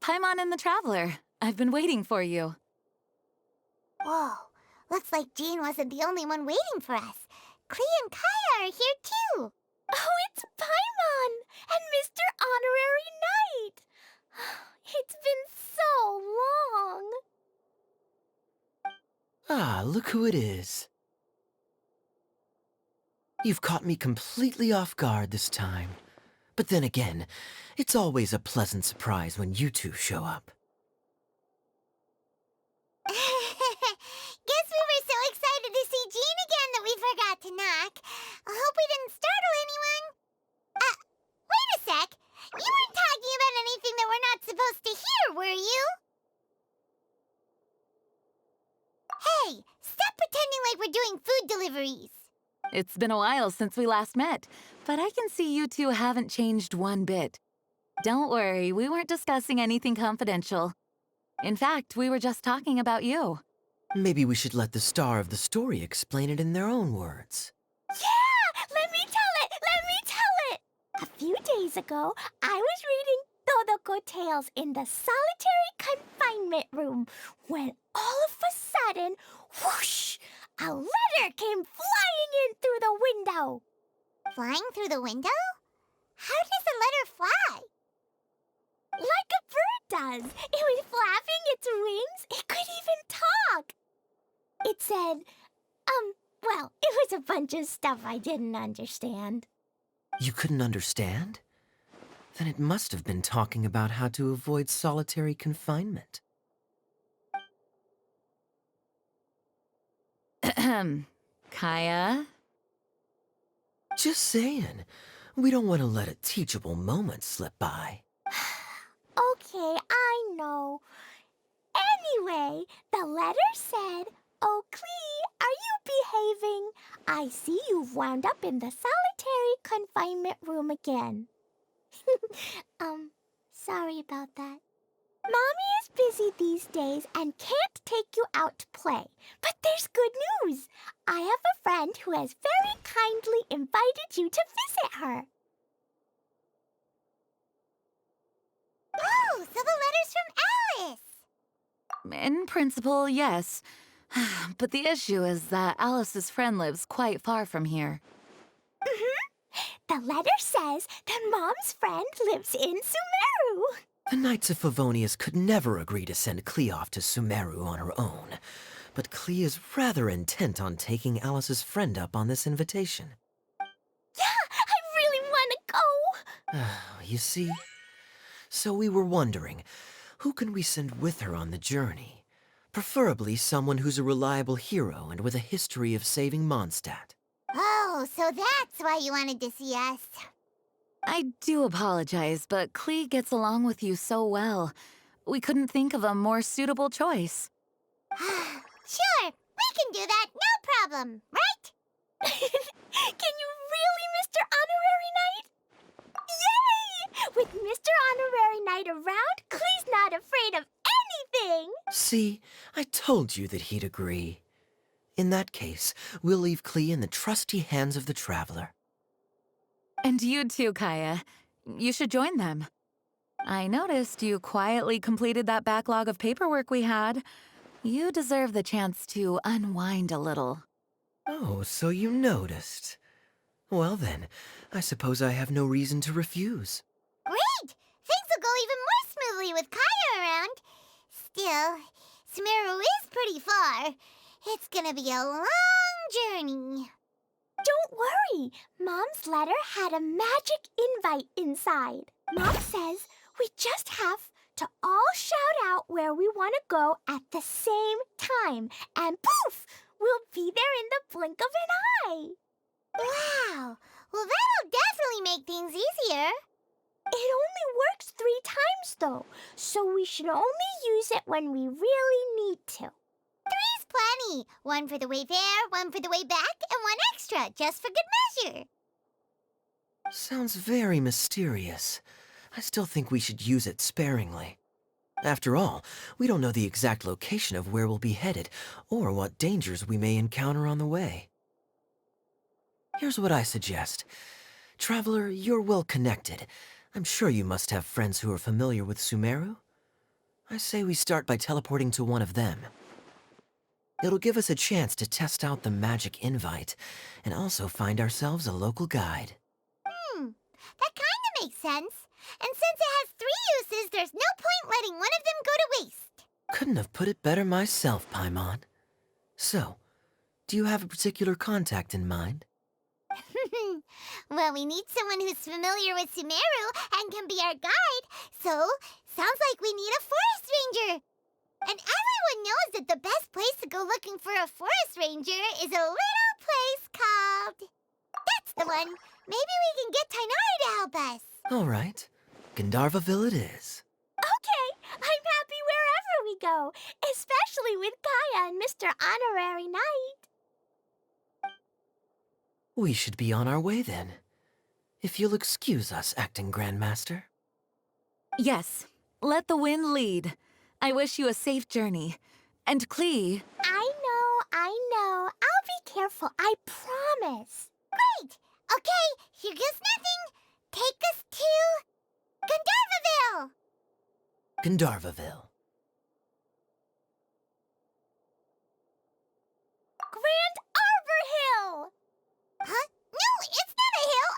Paimon and the Traveler. I've been waiting for you. Whoa, looks like Jean wasn't the only one waiting for us. Klee and Kaeya are here too. Oh, it's Paimon and Mr. Honorary Knight. It's been so long. Ah, look who it is. You've caught me completely off guard this time. But then again, it's always a pleasant surprise when you two show up. Guess we were so excited to see Jean again that we forgot to knock. I hope we didn't startle anyone. Wait a sec. You weren't talking about anything that we're not supposed to hear, were you? Hey, stop pretending like we're doing food deliveries. It's been a while since we last met, but I can see you two haven't changed one bit. Don't worry, we weren't discussing anything confidential. In fact, we were just talking about you. Maybe we should let the star of the story explain it in their own words. Yeah! Let me tell it! Let me tell it! A few days ago, I was reading Todoko Tales in the solitary confinement room when all of a sudden, whoosh! A letter came flying in through the window. Flying through the window? How does a letter fly? Like a bird does. It was flapping its wings. It could even talk. It said, well, it was a bunch of stuff I didn't understand. You couldn't understand? Then it must have been talking about how to avoid solitary confinement. Kaeya? Just saying. We don't want to let a teachable moment slip by. Okay, I know. Anyway, the letter said, "Oh, Klee, are you behaving? I see you've wound up in the solitary confinement room again." Sorry about that. Mommy is busy these days and can't take you out to play. But there's good news. I have a friend who has very kindly invited you to visit her. Oh, so the letter's from Alice. In principle, yes. But the issue is that Alice's friend lives quite far from here. The letter says that Mom's friend lives in Sumeru. The Knights of Favonius could never agree to send Klee off to Sumeru on her own. But Klee is rather intent on taking Alice's friend up on this invitation. Yeah, I really want to go. You see? So we were wondering, who can we send with her on the journey? Preferably someone who's a reliable hero and with a history of saving Mondstadt. Oh, so that's why you wanted to see us. I do apologize, but Klee gets along with you so well. We couldn't think of a more suitable choice. Sure, we can do that, no problem, right? Can you really, Mr. Honorary Knight? Yay! With Mr. Honorary Knight around, Klee's not afraid of anything. See, I told you that he'd agree. In that case, we'll leave Klee in the trusty hands of the Traveler. And you too, Kaeya. You should join them. I noticed you quietly completed that backlog of paperwork we had. You deserve the chance to unwind a little. Oh, so you noticed. Well then, I suppose I have no reason to refuse. Great! Things will go even more smoothly with Kaeya around. Still, Sumeru is pretty far. It's gonna be a long journey. Don't worry. Mom's letter had a magic invite inside. Mom says we just have to all shout out where we want to go at the same time. And poof! We'll be there in the blink of an eye. Wow! Well, that'll definitely make things easier. It only works 3 times, though, so we should only use it when we really need to. 3's plenty. 1 for the way there, 1 for the way back, and 1 extra, just for good measure. Sounds very mysterious. I still think we should use it sparingly. After all, we don't know the exact location of where we'll be headed, or what dangers we may encounter on the way. Here's what I suggest. Traveler, you're well connected. I'm sure you must have friends who are familiar with Sumeru. I say we start by teleporting to one of them. It'll give us a chance to test out the magic invite, and also find ourselves a local guide. That kinda makes sense. And since it has 3 uses, there's no point letting one of them go to waste. Couldn't have put it better myself, Paimon. So, do you have a particular contact in mind? Well, we need someone who's familiar with Sumeru and can be our guide, so sounds like we need a forest ranger. And everyone knows that the best place to go looking for a forest ranger is a little place called... That's the one! Maybe we can get Tighnari to help us. All right. Gandarvaville it is. Okay, I'm happy wherever we go, especially with Kaeya and Mr. Honorary Knight. We should be on our way then. If you'll excuse us, Acting Grandmaster. Yes, let the wind lead. I wish you a safe journey. And Klee... I know. I'll be careful, I promise. Great! Okay, here goes nothing. Take us to... Gandarvaville! Gandarvaville. Grand Arbor Hill! Huh? No, it's not a hill!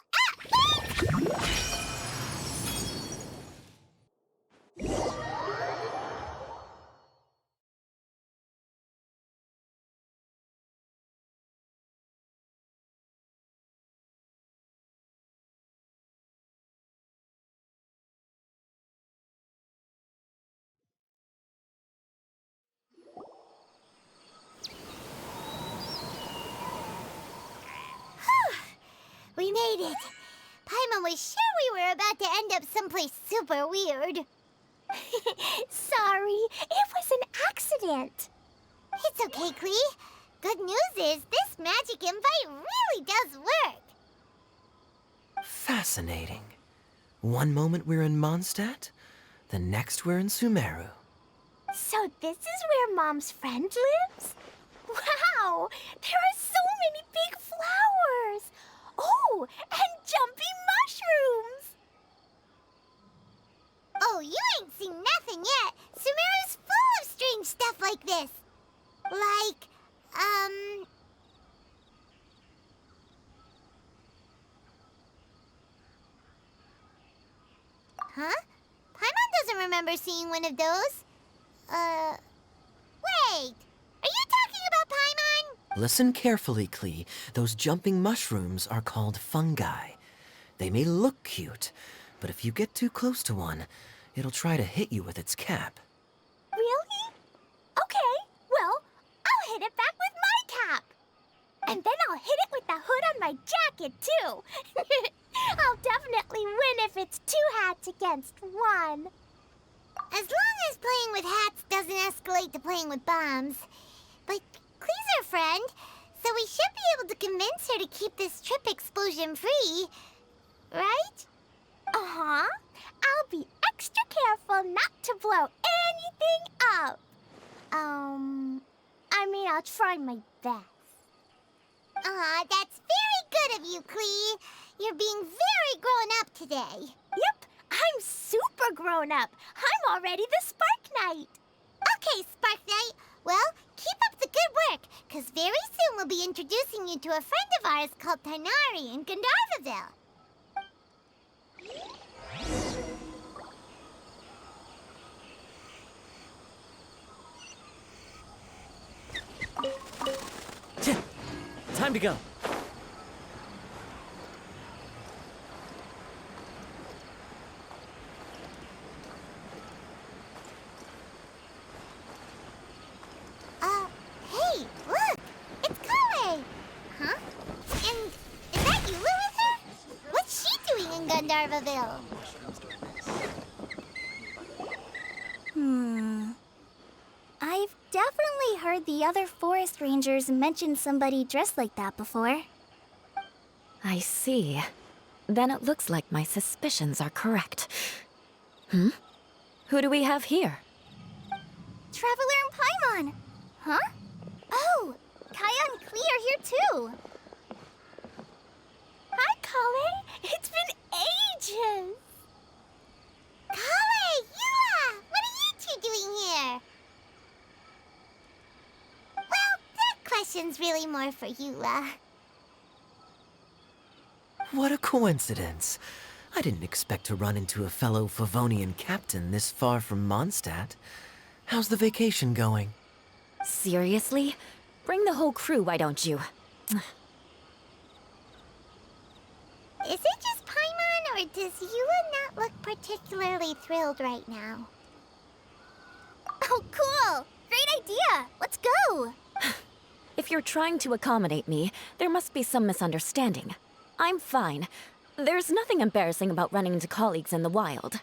We made it. Paimon was sure we were about to end up someplace super weird. Sorry, it was an accident. It's okay, Klee. Good news is this magic invite really does work. Fascinating. One moment we're in Mondstadt, the next we're in Sumeru. So this is where Mom's friend lives? Wow, there are so many big flowers. Oh, and jumpy mushrooms. Oh, you ain't seen nothing yet. Sumeru's full of strange stuff like this. Like, Huh? Paimon doesn't remember seeing one of those. Wait! Are you talking about Paimon? Listen carefully, Klee. Those jumping mushrooms are called fungi. They may look cute, but if you get too close to one, it'll try to hit you with its cap. Really? Okay, well, I'll hit it back with my cap. And then I'll hit it with the hood on my jacket, too. I'll definitely win if it's 2 hats against 1. As long as playing with hats doesn't escalate to playing with bombs. But Klee's our friend, so we should be able to convince her to keep this trip explosion-free. Right? Uh-huh. I'll be extra careful not to blow anything up. I'll try my best. Aw, that's very good of you, Klee. You're being very grown up today. Yep, I'm super grown up. I'm already the Spark Knight. Okay, Spark Knight. Well, keep up the good work, because very soon we'll be introducing you to a friend of ours called Tighnari in Gandarvaville. Time to go. Hey, look! It's Kaei! Huh? And is that Yula with her? What's she doing in Gandarvaville? I've definitely heard the other forest rangers mention somebody dressed like that before. I see. Then it looks like my suspicions are correct. Who do we have here? Traveler and Paimon! Huh? Oh, Kaeya and Klee are here too! Hi, Kolley. It's been ages. Kaei! Yula! What are you two doing mission's really more for Yula. What a coincidence. I didn't expect to run into a fellow Favonian captain this far from Mondstadt. How's the vacation going? Seriously? Bring the whole crew, why don't you? Is it just Paimon, or does Yula not look particularly thrilled right now? Oh, cool! Great idea! Let's go! If you're trying to accommodate me, there must be some misunderstanding. I'm fine. There's nothing embarrassing about running into colleagues in the wild.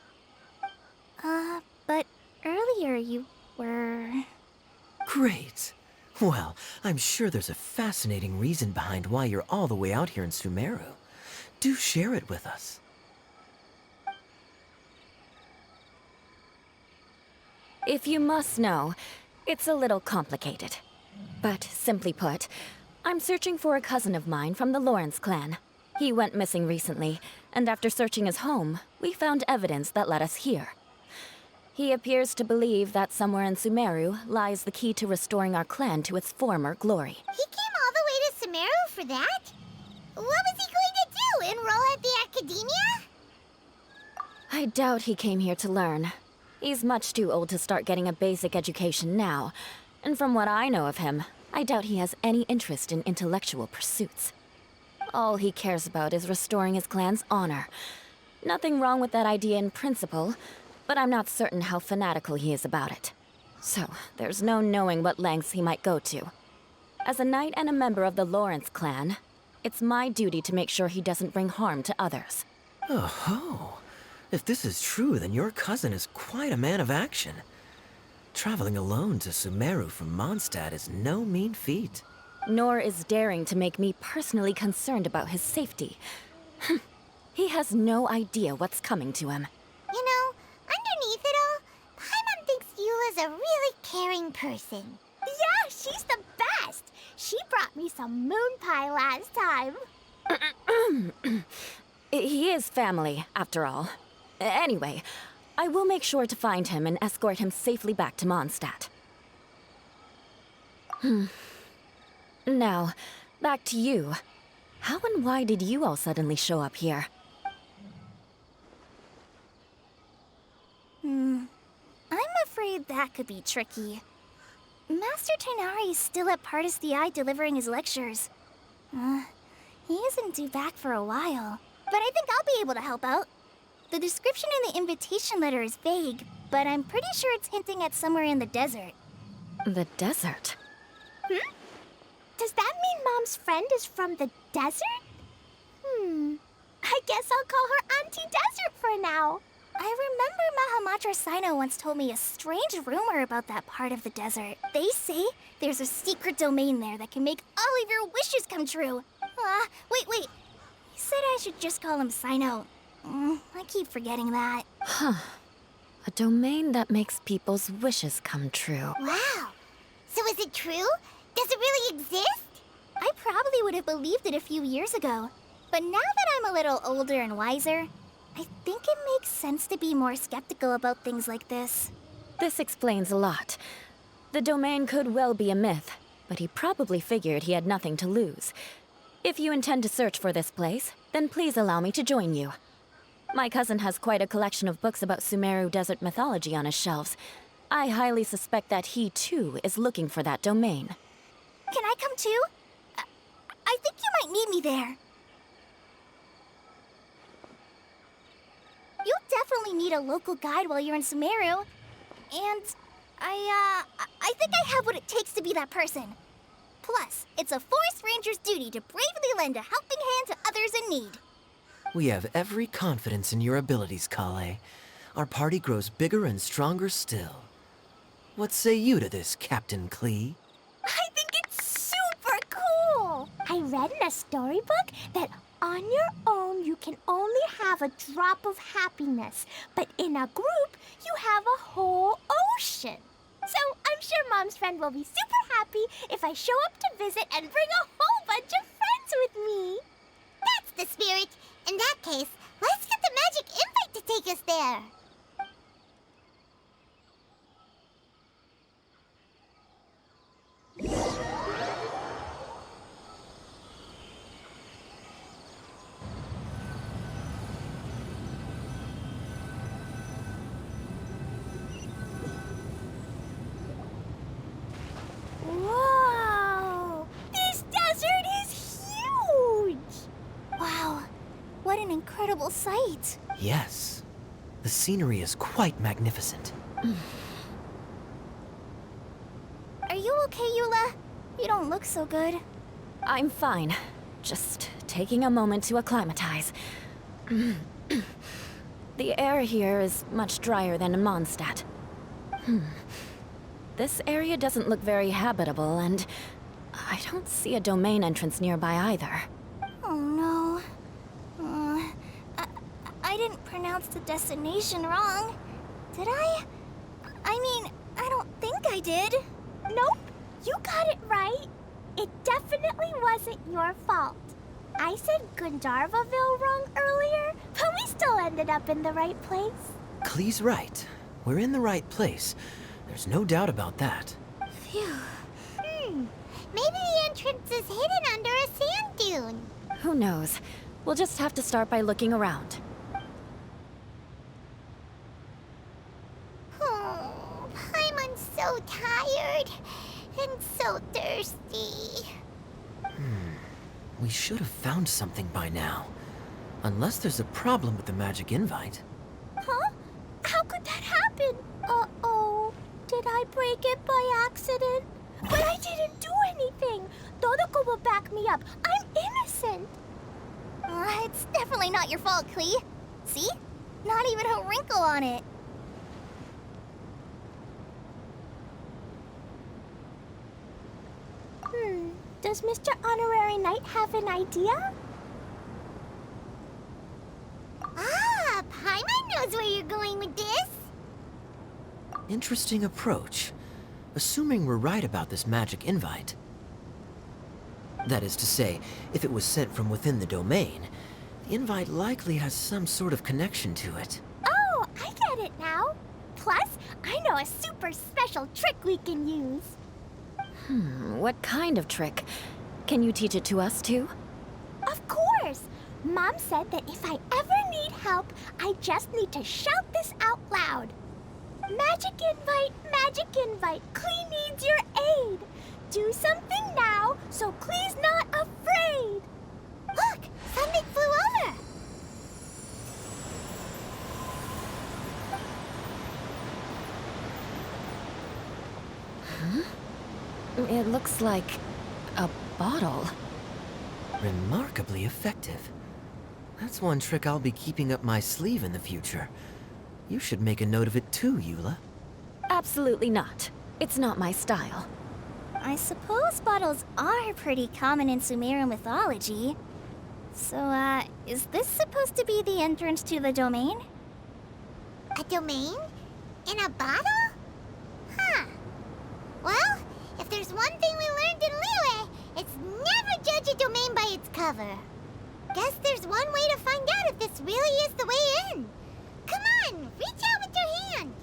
But earlier you were... Great. Well, I'm sure there's a fascinating reason behind why you're all the way out here in Sumeru. Do share it with us. If you must know, it's a little complicated. But simply put, I'm searching for a cousin of mine from the Lawrence clan. He went missing recently, and after searching his home, we found evidence that led us here. He appears to believe that somewhere in Sumeru lies the key to restoring our clan to its former glory. He came all the way to Sumeru for that? What was he going to do, enroll at the academia? I doubt he came here to learn. He's much too old to start getting a basic education now. And from what I know of him, I doubt he has any interest in intellectual pursuits. All he cares about is restoring his clan's honor. Nothing wrong with that idea in principle, but I'm not certain how fanatical he is about it. So, there's no knowing what lengths he might go to. As a knight and a member of the Lawrence clan, it's my duty to make sure he doesn't bring harm to others. Oh-ho. If this is true, then your cousin is quite a man of action. Traveling alone to Sumeru from Mondstadt is no mean feat. Nor is daring to make me personally concerned about his safety. He has no idea what's coming to him. You know, underneath it all, Paimon thinks Yula's a really caring person. Yeah, she's the best! She brought me some moon pie last time. He is family, after all. Anyway, I will make sure to find him and escort him safely back to Mondstadt. Now, back to you. How and why did you all suddenly show up here? I'm afraid that could be tricky. Master Tighnari is still at Partis the Eye delivering his lectures. He isn't due back for a while. But I think I'll be able to help out. The description in the invitation letter is vague, but I'm pretty sure it's hinting at somewhere in the desert. The desert? Does that mean Mom's friend is from the desert? I guess I'll call her Auntie Desert for now. I remember Mahamatra Sino once told me a strange rumor about that part of the desert. They say there's a secret domain there that can make all of your wishes come true. Wait. He said I should just call him Sino. I keep forgetting that. A domain that makes people's wishes come true. Wow. So is it true? Does it really exist? I probably would have believed it a few years ago. But now that I'm a little older and wiser, I think it makes sense to be more skeptical about things like this. This explains a lot. The domain could well be a myth, but he probably figured he had nothing to lose. If you intend to search for this place, then please allow me to join you. My cousin has quite a collection of books about Sumeru desert mythology on his shelves. I highly suspect that he, too, is looking for that domain. Can I come too? I think you might need me there. You'll definitely need a local guide while you're in Sumeru. And I think I have what it takes to be that person. Plus, it's a forest ranger's duty to bravely lend a helping hand to others in need. We have every confidence in your abilities, Kaei. Our party grows bigger and stronger still. What say you to this, Captain Klee? I think it's super cool! I read in a storybook that on your own you can only have a drop of happiness, but in a group you have a whole ocean. So I'm sure Mom's friend will be super happy if I show up to visit and bring a whole bunch of friends with me. That's the spirit. In that case, let's get the magic invite to take us there. incredible sight. Yes. The scenery is quite magnificent. Are you okay, Yula? You don't look so good. I'm fine. Just taking a moment to acclimatize. The air here is much drier than in Mondstadt. This area doesn't look very habitable, and I don't see a domain entrance nearby either. Oh no. I didn't pronounce the destination wrong. Did I? I mean, I don't think I did. Nope, you got it right. It definitely wasn't your fault. I said Gandarvaville wrong earlier, but we still ended up in the right place. Klee's right. We're in the right place. There's no doubt about that. Phew. Maybe the entrance is hidden under a sand dune. Who knows? We'll just have to start by looking around. Oh, Paimon's so tired and so thirsty. We should have found something by now. Unless there's a problem with the magic invite. Huh? How could that happen? Uh-oh. Did I break it by accident? But I didn't do anything. Todoko will back me up. I'm innocent. It's definitely not your fault, Klee. See? Not even a wrinkle on it. Does Mr. Honorary Knight have an idea? Ah, Paimon knows where you're going with this. Interesting approach. Assuming we're right about this magic invite. That is to say, if it was sent from within the domain, the invite likely has some sort of connection to it. Oh, I get it now. Plus, I know a super special trick we can use. What kind of trick? Can you teach it to us too? Of course! Mom said that if I ever need help, I just need to shout this out loud. Magic invite, Klee needs your aid. Do something now, so Klee's not afraid. Look, something flew over. It looks like a bottle. Remarkably effective. That's one trick I'll be keeping up my sleeve in the future. You should make a note of it too, Yula. Absolutely not. It's not my style. I suppose bottles are pretty common in Sumeru mythology. So, is this supposed to be the entrance to the domain? A domain? In a bottle? Huh. Well, if there's one thing we learned in Liyue, it's never judge a domain by its cover. Guess there's one way to find out if this really is the way in. Come on, reach out with your hand.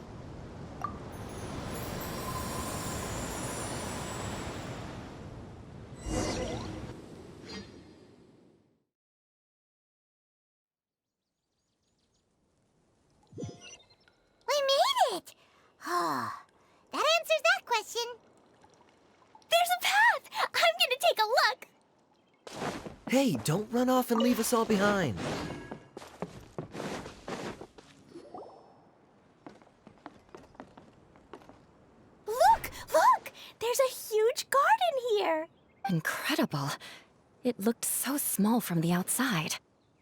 We made it! Oh, that answers that question. There's a path! I'm gonna take a look. Hey, don't run off and leave us all behind. Look! There's a huge garden here. Incredible. It looked so small from the outside.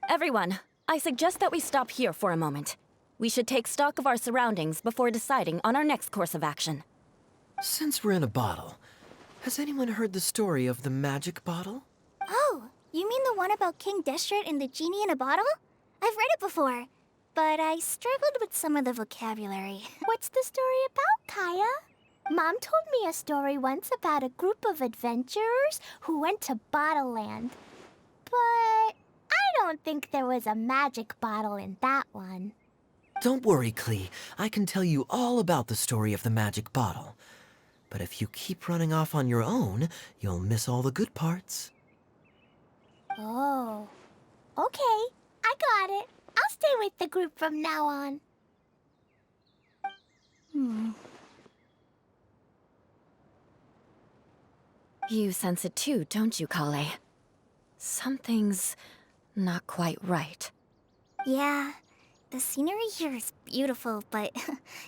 Everyone, I suggest that we stop here for a moment. We should take stock of our surroundings before deciding on our next course of action. Since we're in a bottle, has anyone heard the story of the magic bottle? Oh, you mean the one about King Destret and the genie in a bottle? I've read it before, but I struggled with some of the vocabulary. What's the story about, Kaeya? Mom told me a story once about a group of adventurers who went to Bottle Land. But I don't think there was a magic bottle in that one. Don't worry, Klee. I can tell you all about the story of the magic bottle. But if you keep running off on your own, you'll miss all the good parts. Oh. Okay, I got it. I'll stay with the group from now on. You sense it too, don't you, Kaei? Something's not quite right. Yeah, the scenery here is beautiful, but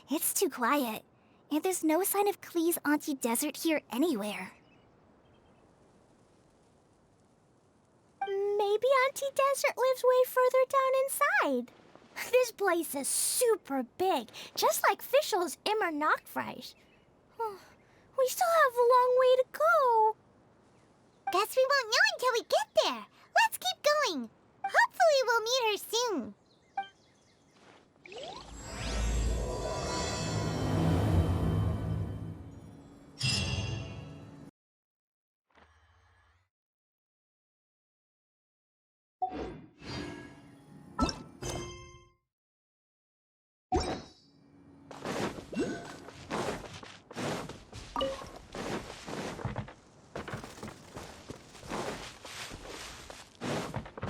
it's too quiet. And there's no sign of Klee's Auntie Desert here anywhere. Maybe Auntie Desert lives way further down inside. This place is super big, just like Fischl's Immer Nachtreich. We still have a long way to go. Guess we won't know until we get there. Let's keep going. Hopefully we'll meet her soon.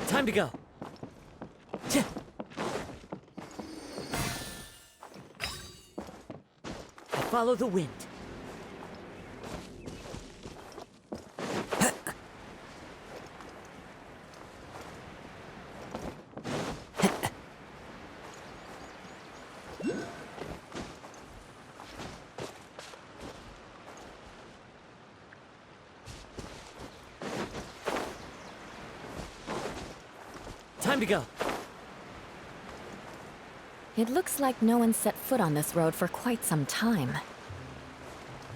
Time to go. Tch. Follow the wind. Time to go. It looks like no one set foot on this road for quite some time.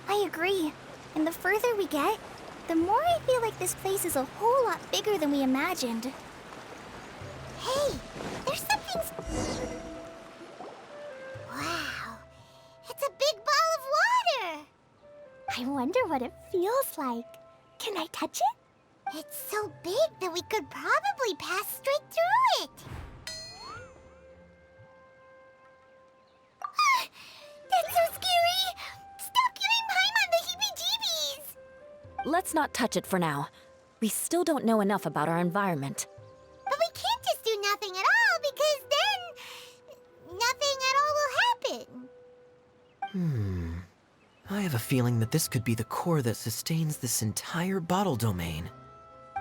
I agree. And the further we get, the more I feel like this place is a whole lot bigger than we imagined. Hey, there's something... Wow, it's a big ball of water. I wonder what it feels like. Can I touch it? It's so big that we could probably pass straight through it. That's so scary! Stop giving Paimon the heebie-jeebies! Let's not touch it for now. We still don't know enough about our environment. But we can't just do nothing at all, because then... nothing at all will happen. I have a feeling that this could be the core that sustains this entire bottle domain.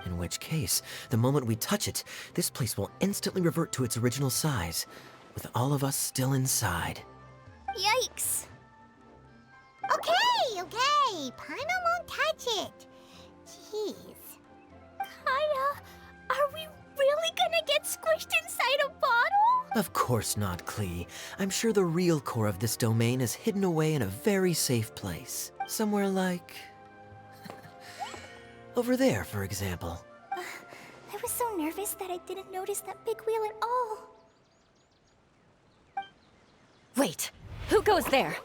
In which case, the moment we touch it, this place will instantly revert to its original size, with all of us still inside. Yikes! Okay. Paimon won't touch it. Jeez. Kaeya, are we really gonna get squished inside a bottle? Of course not, Klee. I'm sure the real core of this domain is hidden away in a very safe place. Somewhere like... over there, for example. I was so nervous that I didn't notice that big wheel at all. Wait, who goes there?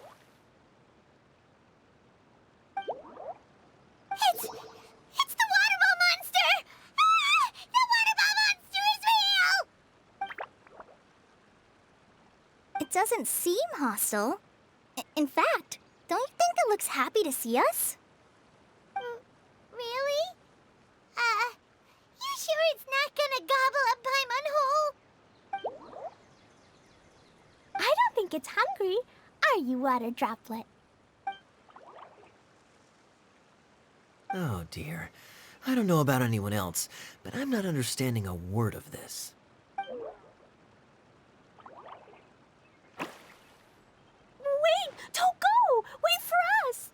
It's the waterball monster! Ah! The waterball monster is real! It doesn't seem hostile. In fact, don't you think it looks happy to see us? Really? You sure it's not gonna gobble up Paimon whole? I don't think it's hungry. Are you, water droplet? Oh dear. I don't know about anyone else, but I'm not understanding a word of this. Wait! Don't go! Wait for us!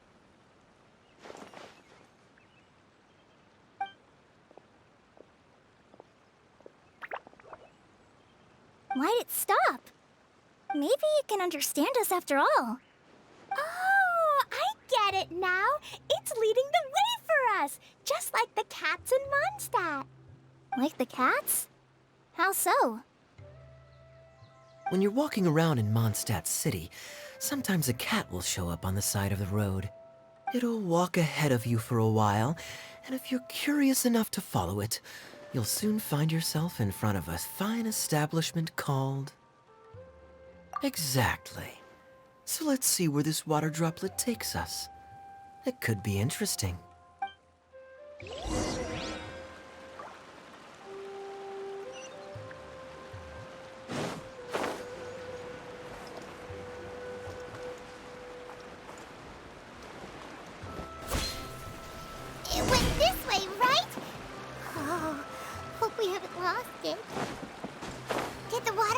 Why'd it stop? Maybe it can understand us after all. Oh, I get it now. It's leading the way for us, just like the cats in Mondstadt. Like the cats? How so? When you're walking around in Mondstadt City, sometimes a cat will show up on the side of the road. It'll walk ahead of you for a while, and if you're curious enough to follow it, you'll soon find yourself in front of a fine establishment called... Exactly. So let's see where this water droplet takes us. It could be interesting. It went this way, right? Oh, hope we haven't lost it. Did the water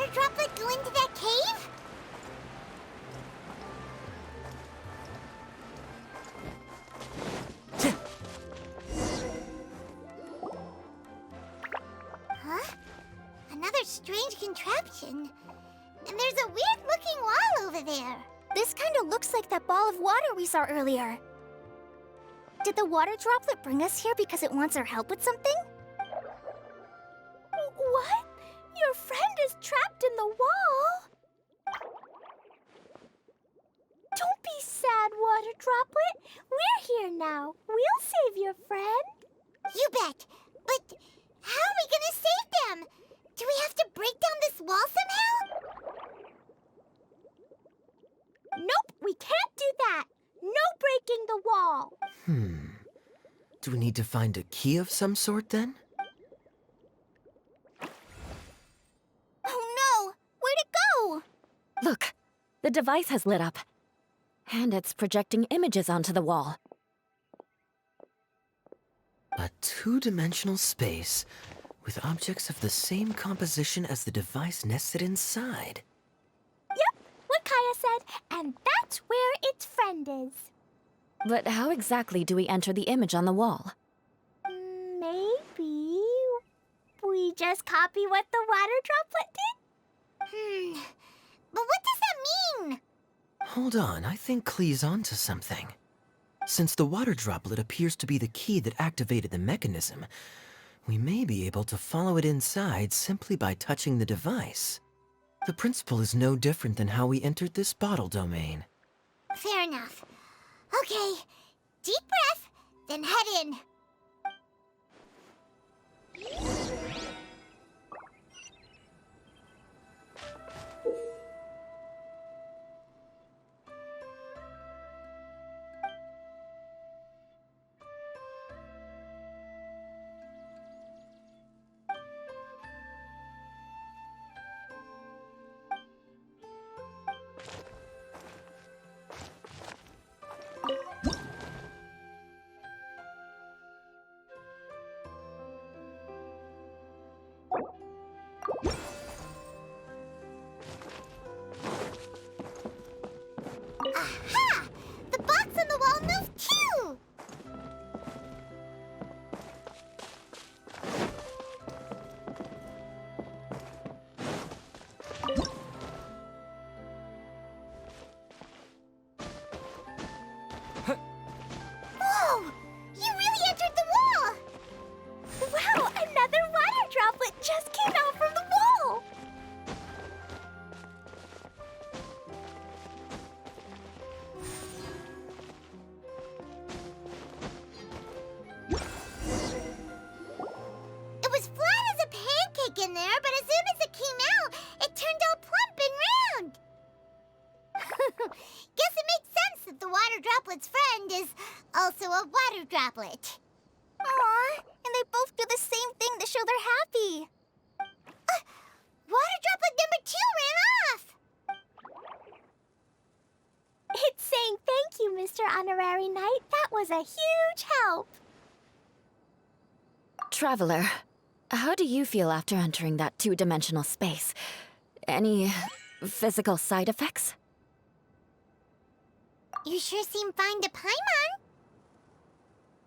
direction. And there's a weird-looking wall over there. This kind of looks like that ball of water we saw earlier. Did the water droplet bring us here because it wants our help with something? What? Your friend is trapped in the wall? Don't be sad, Water Droplet. We're here now. We'll save your friend. You bet. But how are we gonna save them? Do we have to break down this wall somehow? Nope, we can't do that. No breaking the wall. Do we need to find a key of some sort then? Oh no! Where'd it go? Look, the device has lit up. And it's projecting images onto the wall. A two-dimensional space with objects of the same composition as the device nested inside. Yep, what Kaeya said, and that's where its friend is. But how exactly do we enter the image on the wall? Maybe we just copy what the water droplet did? But what does that mean? Hold on, I think Klee's onto something. Since the water droplet appears to be the key that activated the mechanism, we may be able to follow it inside simply by touching the device. The principle is no different than how we entered this bottle domain. Fair enough. Okay, deep breath, then head in. Aha! The box on the wall moved too! Whoa! You really entered the wall! Wow, another water droplet just came out from the wall! It was flat as a pancake in there, but as soon as it came out, it turned all plump and round. Guess it makes sense that the water droplet's friend is also a water droplet. Aw, and they both do the same thing to show they're happy. Water droplet number 2 ran off! It's saying thank you, Mr. Honorary Knight. That was a huge help. Traveler, how do you feel after entering that two-dimensional space? Any physical side effects? You sure seem fine to Paimon.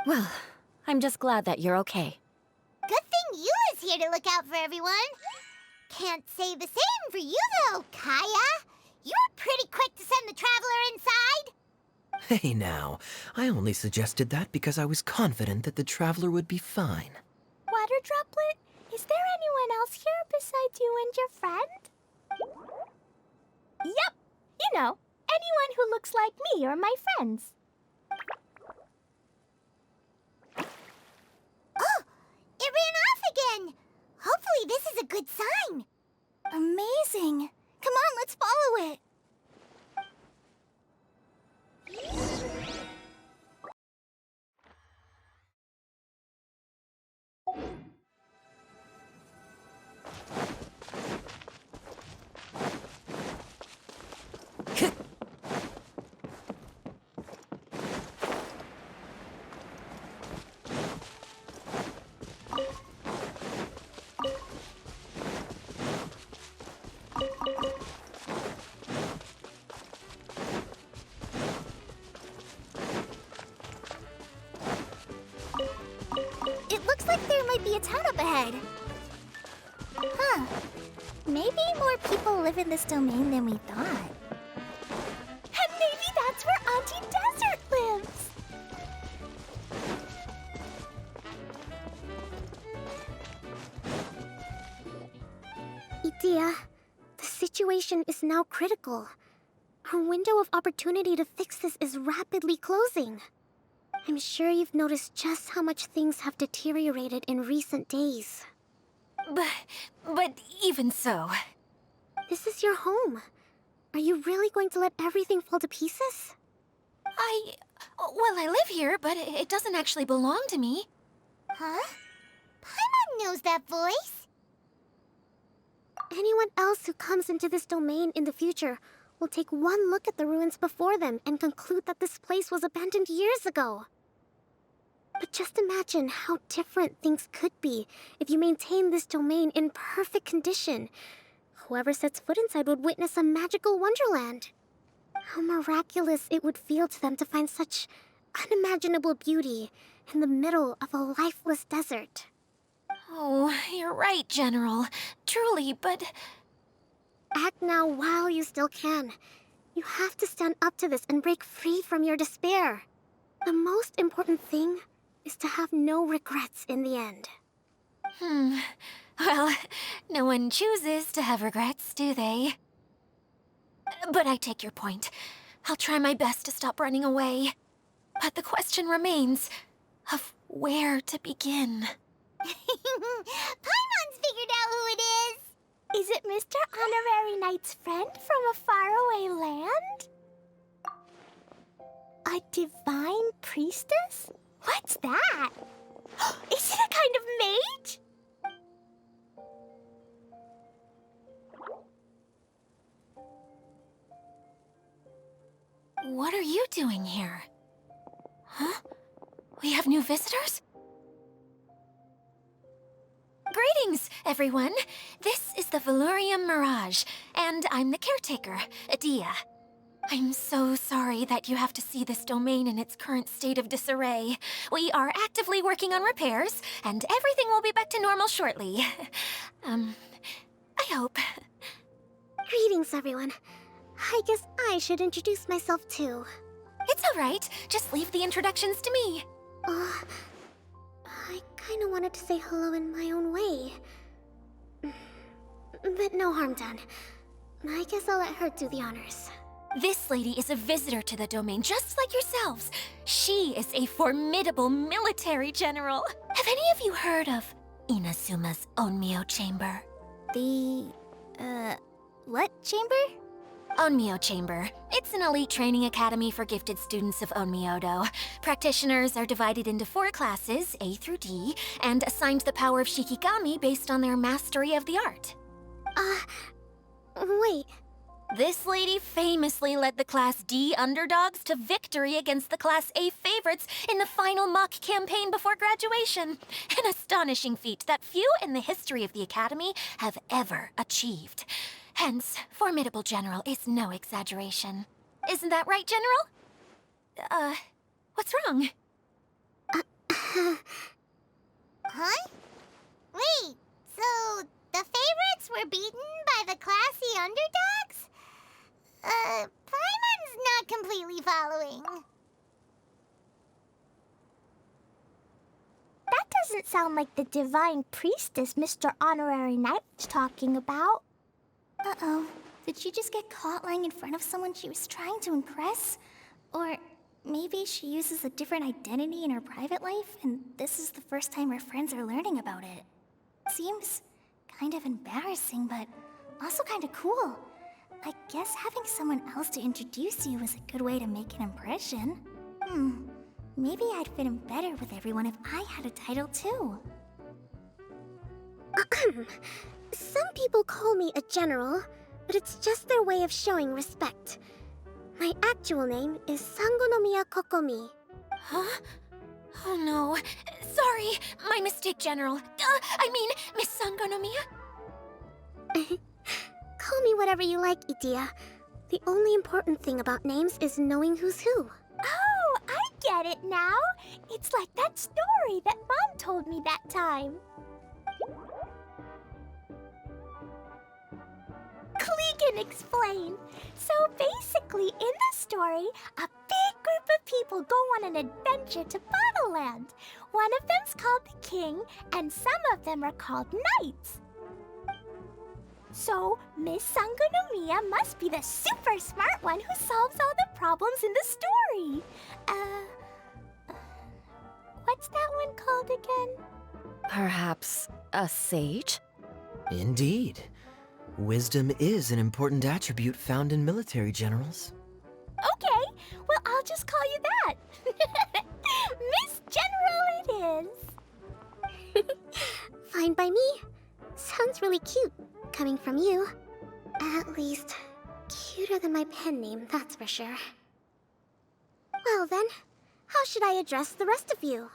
Well, I'm just glad that you're okay. Good thing Yula's here to look out for everyone. Can't say the same for you, though, Kaeya. You were pretty quick to send the traveler inside. Hey now, I only suggested that because I was confident that the traveler would be fine. Water droplet, is there anyone else here besides you and your friend? Yep, you know, anyone who looks like me or my friends. Oh, it ran off again. Hopefully this is a good sign. Amazing. Come on, let's follow it. It looks like there might be a town up ahead. Huh. Maybe more people live in this domain than we thought. And maybe that's where Auntie Desert lives. Idia, the situation is now critical. Our window of opportunity to fix this is rapidly closing. I'm sure you've noticed just how much things have deteriorated in recent days. But even so... This is your home. Are you really going to let everything fall to pieces? Well, I live here, but it doesn't actually belong to me. Huh? Paimon knows that voice. Anyone else who comes into this domain in the future will take one look at the ruins before them and conclude that this place was abandoned years ago. But just imagine how different things could be if you maintain this domain in perfect condition. Whoever sets foot inside would witness a magical wonderland. How miraculous it would feel to them to find such unimaginable beauty in the middle of a lifeless desert. Oh, you're right, General. Truly, but... Act now while you still can. You have to stand up to this and break free from your despair. The most important thing is to have no regrets in the end. Well, no one chooses to have regrets, do they? But I take your point. I'll try my best to stop running away. But the question remains of where to begin. Paimon's figured out who it is. Is it Mr. Honorary Knight's friend from a faraway land? A divine priestess? What's that? Is it a kind of mage? What are you doing here? Huh? We have new visitors? Greetings, everyone. This is the Veluriyam Mirage, and I'm the caretaker, Idia. I'm so sorry that you have to see this domain in its current state of disarray. We are actively working on repairs, and everything will be back to normal shortly. I hope. Greetings, everyone. I guess I should introduce myself too. It's all right. Just leave the introductions to me. I kinda wanted to say hello in my own way. But no harm done. I guess I'll let her do the honors. This lady is a visitor to the domain, just like yourselves. She is a formidable military general. Have any of you heard of Inazuma's Onmyo Chamber? The, what chamber? Onmyo Chamber. It's an elite training academy for gifted students of Onmyodo. Practitioners are divided into 4 classes, A through D, and assigned the power of Shikigami based on their mastery of the art. Wait. This lady famously led the Class D underdogs to victory against the Class A favorites in the final mock campaign before graduation. An astonishing feat that few in the history of the Academy have ever achieved. Hence, formidable general is no exaggeration. Isn't that right, General? What's wrong? Huh? Wait, so the favorites were beaten by the classy underdogs? Paimon's not completely following. That doesn't sound like the divine priestess Mr. Honorary Knight's talking about. Uh-oh. Did she just get caught lying in front of someone she was trying to impress? Or maybe she uses a different identity in her private life, and this is the first time her friends are learning about it. Seems kind of embarrassing, but also kind of cool. I guess having someone else to introduce you is a good way to make an impression. Maybe I'd fit in better with everyone if I had a title too. Some people call me a general, but it's just their way of showing respect. My actual name is Sangonomiya Kokomi. Huh? Oh no. Sorry, my mistake, General. I mean, Miss Sangonomiya. Call me whatever you like, Idia. The only important thing about names is knowing who's who. Oh, I get it now. It's like that story that Mom told me that time. Klee can explain. So basically, in the story, a big group of people go on an adventure to Bottleland. One of them's called the King, and some of them are called Knights. So, Miss Sangonomiya must be the super smart one who solves all the problems in the story. What's that one called again? Perhaps a sage? Indeed. Wisdom is an important attribute found in military generals. Okay, well, I'll just call you that. Miss General it is. Fine by me. Sounds really cute, coming from you. At least, cuter than my pen name, that's for sure. Well then, how should I address the rest of you?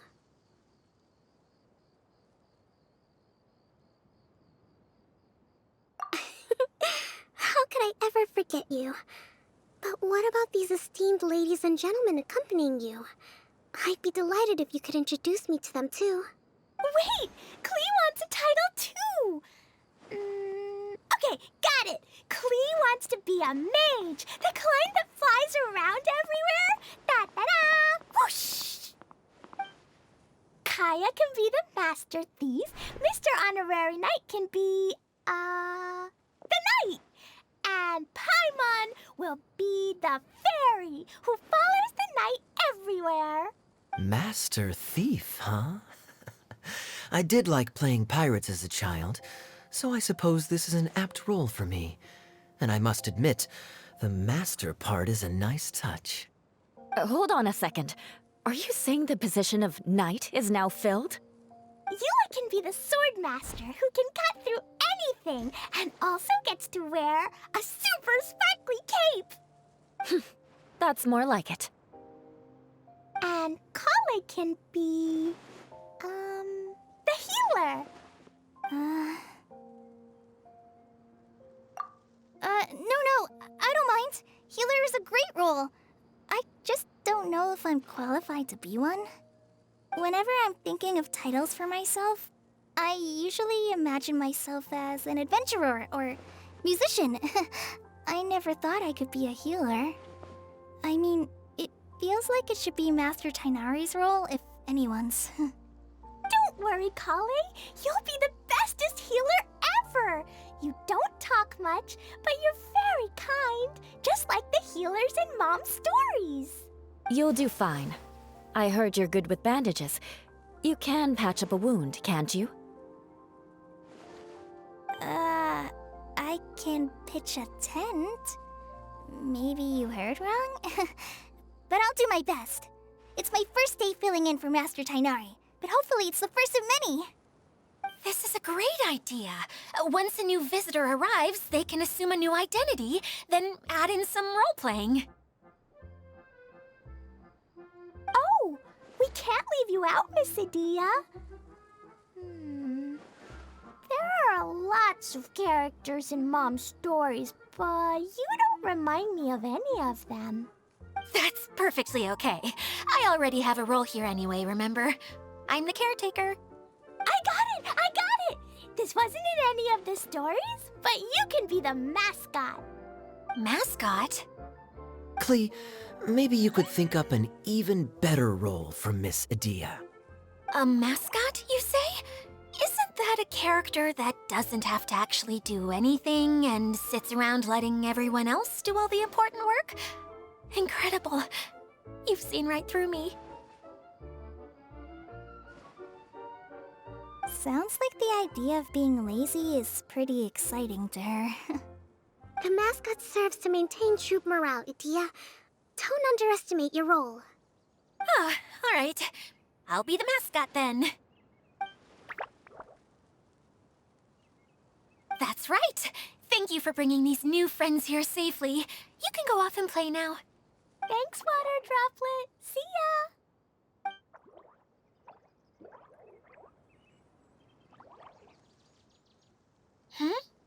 How could I ever forget you? But what about these esteemed ladies and gentlemen accompanying you? I'd be delighted if you could introduce me to them too. Wait, Klee wants a title too. Okay, got it. Klee wants to be a mage, the kind that flies around everywhere. Da-da-da! Whoosh! Kaeya can be the master thief. Mr. Honorary Knight can be, the knight. And Paimon will be the fairy who follows the knight everywhere. Master Thief, huh? I did like playing pirates as a child, so I suppose this is an apt role for me. And I must admit, the master part is a nice touch. Hold on a second. Are you saying the position of knight is now filled? Yula can be the sword master who can cut through anything and also gets to wear a super sparkly cape. That's more like it. And Kolley can be, the healer. No, I don't mind. Healer is a great role. I just don't know if I'm qualified to be one. Whenever I'm thinking of titles for myself, I usually imagine myself as an adventurer or musician. I never thought I could be a healer. I mean, it feels like it should be Master Tighnari's role, if anyone's. Don't worry, Kolley. You'll be the bestest healer ever. You don't talk much, but you're very kind, just like the healers in Mom's stories. You'll do fine. I heard you're good with bandages. You can patch up a wound, can't you? I can pitch a tent. Maybe you heard wrong? But I'll do my best. It's my first day filling in for Master Tighnari, but hopefully it's the first of many. This is a great idea. Once a new visitor arrives, they can assume a new identity, then add in some role-playing. Oh, we can't leave you out, Miss Idia. There are lots of characters in Mom's stories, but you don't remind me of any of them. That's perfectly okay. I already have a role here anyway, remember? I'm the caretaker. I got it! This wasn't in any of the stories, but you can be the mascot. Mascot? Klee, maybe you could think up an even better role for Miss Idia. A mascot, you say? Isn't that a character that doesn't have to actually do anything and sits around letting everyone else do all the important work? Incredible. You've seen right through me. Sounds like the idea of being lazy is pretty exciting to her. The mascot serves to maintain troop morale, Idia. Don't underestimate your role. Ah, all right. I'll be the mascot then. That's right. Thank you for bringing these new friends here safely. You can go off and play now. Thanks, Water Droplet. See ya!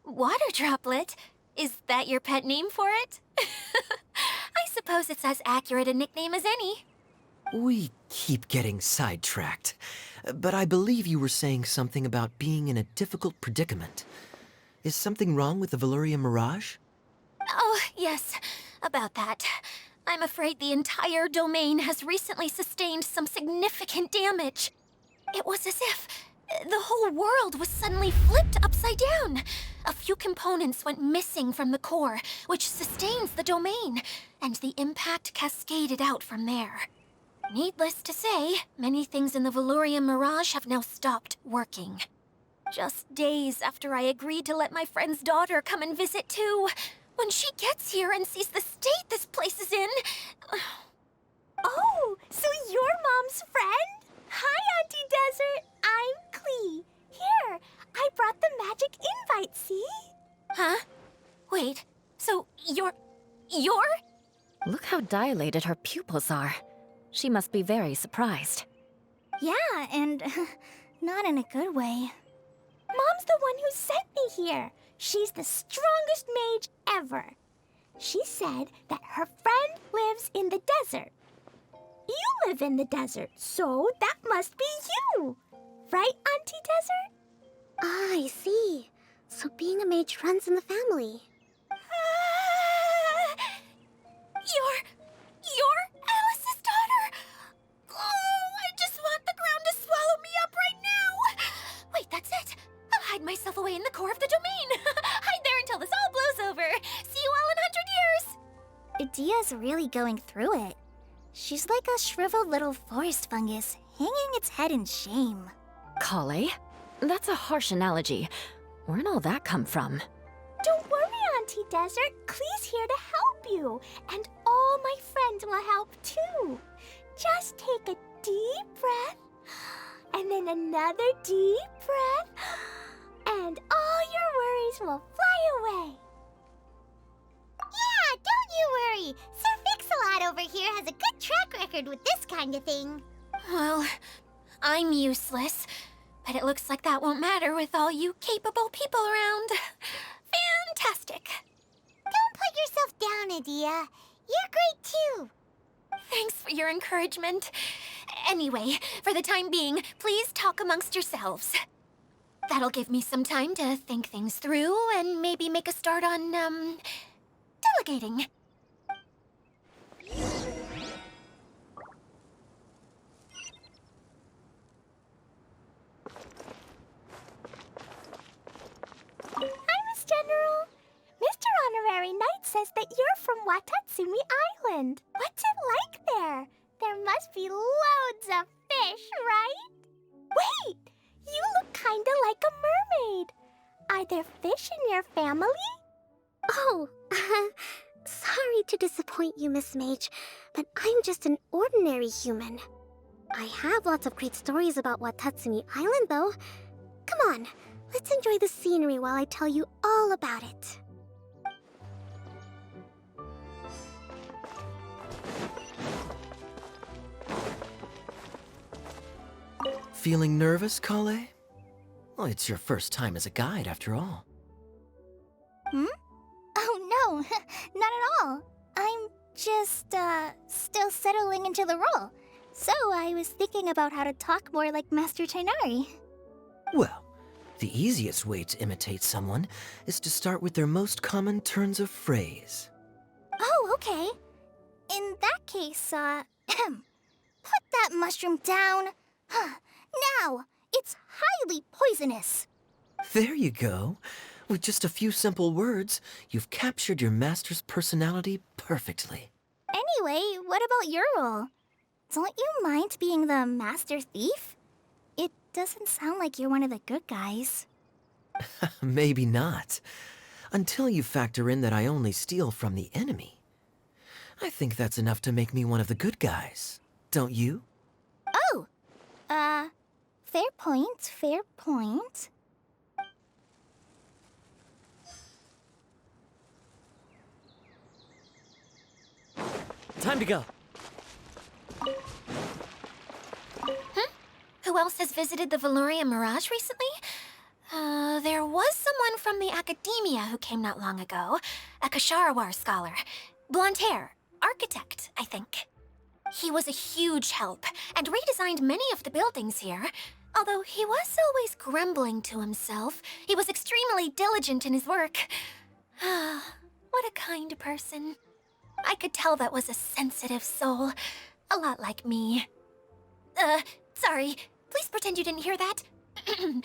Water Droplet? Is that your pet name for it? I suppose it's as accurate a nickname as any. We keep getting sidetracked, but I believe you were saying something about being in a difficult predicament. Is something wrong with the Veluriyam Mirage? Oh, yes, about that. I'm afraid the entire domain has recently sustained some significant damage. It was as if the whole world was suddenly flipped upside down. A few components went missing from the core, which sustains the domain, and the impact cascaded out from there. Needless to say, many things in the Veluriyam Mirage have now stopped working. Just days after I agreed to let my friend's daughter come and visit too. When she gets here and sees the state this place is in... Oh, so you're Mom's friend? Hi, Auntie Desert. I'm Klee. Here, I brought the magic invite, see? Huh? Wait, so you're... Look how dilated her pupils are. She must be very surprised. Yeah, and not in a good way. Mom's the one who sent me here. She's the strongest mage ever. She said that her friend lives in the desert. You live in the desert, so that must be you. Right, Auntie Desert? Ah, I see. So being a mage runs in the family. You're Alice's daughter? Oh, I just want the ground to swallow me up right now. Wait, that's it. I'll hide myself away in the core of the domain. Hide there until this all blows over. See you all in 100 years. Idia's really going through it. She's like a shriveled little forest fungus, hanging its head in shame. Kolley? That's a harsh analogy. Where'd all that come from? Don't worry, Auntie Desert. Klee's here to help you. And all my friends will help too. Just take a deep breath, and then another deep breath, and all your worries will fly away. Yeah, don't you worry. Sir Fix-a-Lot over here has a good track record with this kind of thing. Well, I'm useless. But it looks like that won't matter with all you capable people around. Fantastic. Don't put yourself down, Idia. You're great too. Thanks for your encouragement. Anyway, for the time being, please talk amongst yourselves. That'll give me some time to think things through and maybe make a start on, delegating. Hi, Miss General. Mr. Honorary Knight says that you're from Watatsumi Island. What's it like there? There must be loads of fish, right? Wait! You look kinda like a mermaid. Are there fish in your family? Oh, sorry to disappoint you, Miss Mage, but I'm just an ordinary human. I have lots of great stories about Watatsumi Island, though. Come on, let's enjoy the scenery while I tell you all about it. Feeling nervous, Kaei? Well, it's your first time as a guide, after all. Oh no, not at all. I'm just, still settling into the role. So I was thinking about how to talk more like Master Tighnari. Well, the easiest way to imitate someone is to start with their most common turns of phrase. Oh, okay. In that case, put that mushroom down. Now, it's highly poisonous. There you go. With just a few simple words, you've captured your master's personality perfectly. Anyway, what about your role? Don't you mind being the master thief? It doesn't sound like you're one of the good guys. Maybe not. Until you factor in that I only steal from the enemy. I think that's enough to make me one of the good guys. Don't you? Oh! Fair point, fair point. Time to go. Who else has visited the Veluriyam Mirage recently? There was someone from the academia who came not long ago. A Kasharawar scholar. Blonde hair. Architect, I think. He was a huge help, and redesigned many of the buildings here. Although he was always grumbling to himself, he was extremely diligent in his work. What a kind person. I could tell that was a sensitive soul. A lot like me. Sorry. Please pretend you didn't hear that. I'm,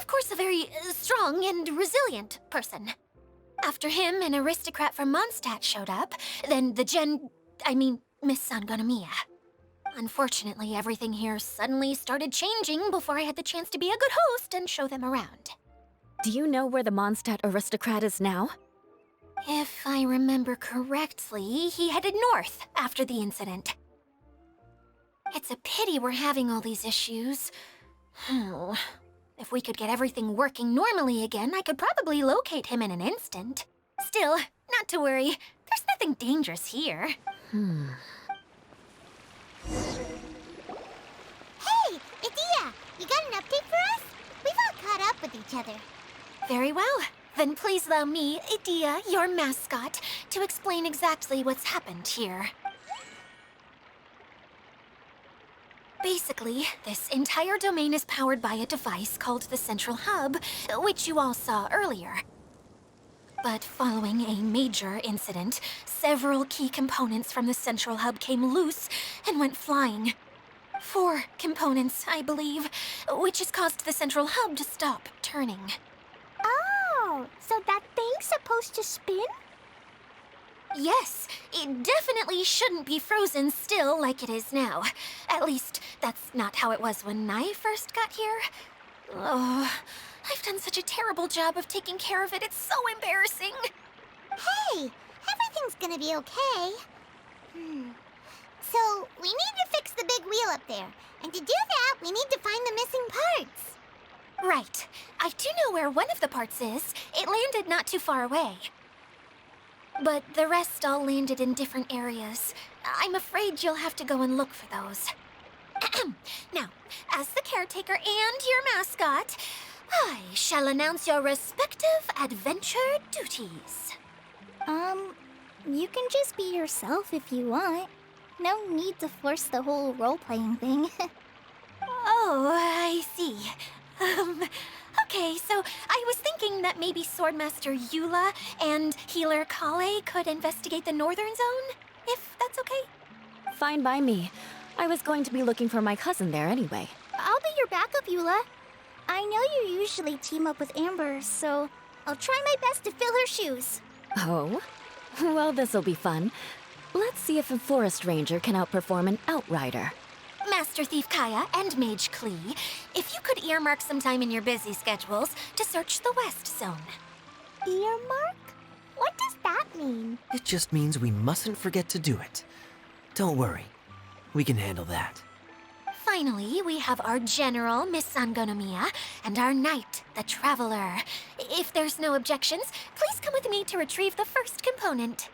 of course, a very strong and resilient person. After him, an aristocrat from Mondstadt showed up, then Miss Sangonomiya. Unfortunately, everything here suddenly started changing before I had the chance to be a good host and show them around. Do you know where the Mondstadt aristocrat is now? If I remember correctly, he headed north after the incident. It's a pity we're having all these issues. If we could get everything working normally again, I could probably locate him in an instant. Still, not to worry. There's nothing dangerous here. Hey, Idia, you got an update for us? We've all caught up with each other. Very well. Then please allow me, Idia, your mascot, to explain exactly what's happened here. Basically, this entire domain is powered by a device called the Central Hub, which you all saw earlier. But following a major incident, several key components from the Central Hub came loose and went flying. 4 components, I believe, which has caused the Central Hub to stop turning. Oh, so that thing's supposed to spin? Yes, it definitely shouldn't be frozen still like it is now. At least, that's not how it was when I first got here. Oh, I've done such a terrible job of taking care of it, it's so embarrassing. Hey, everything's gonna be okay. So, we need to fix the big wheel up there. And to do that, we need to find the missing parts. Right. I do know where one of the parts is. It landed not too far away. But the rest all landed in different areas. I'm afraid you'll have to go and look for those. Now, as the caretaker and your mascot, I shall announce your respective adventure duties. You can just be yourself if you want. No need to force the whole role-playing thing. Oh, I see. Okay, so I was thinking that maybe Swordmaster Yula and Healer Kaei could investigate the Northern Zone, if that's okay? Fine by me. I was going to be looking for my cousin there anyway. I'll be your backup, Yula. I know you usually team up with Amber, so I'll try my best to fill her shoes. Oh? Well, this'll be fun. Let's see if a forest ranger can outperform an outrider. Master Thief Kaeya and Mage Klee, if you could earmark some time in your busy schedules to search the West Zone. Earmark? What does that mean? It just means we mustn't forget to do it. Don't worry. We can handle that. Finally, we have our General, Miss Sangonomiya, and our Knight, the Traveler. If there's no objections, please come with me to retrieve the first component.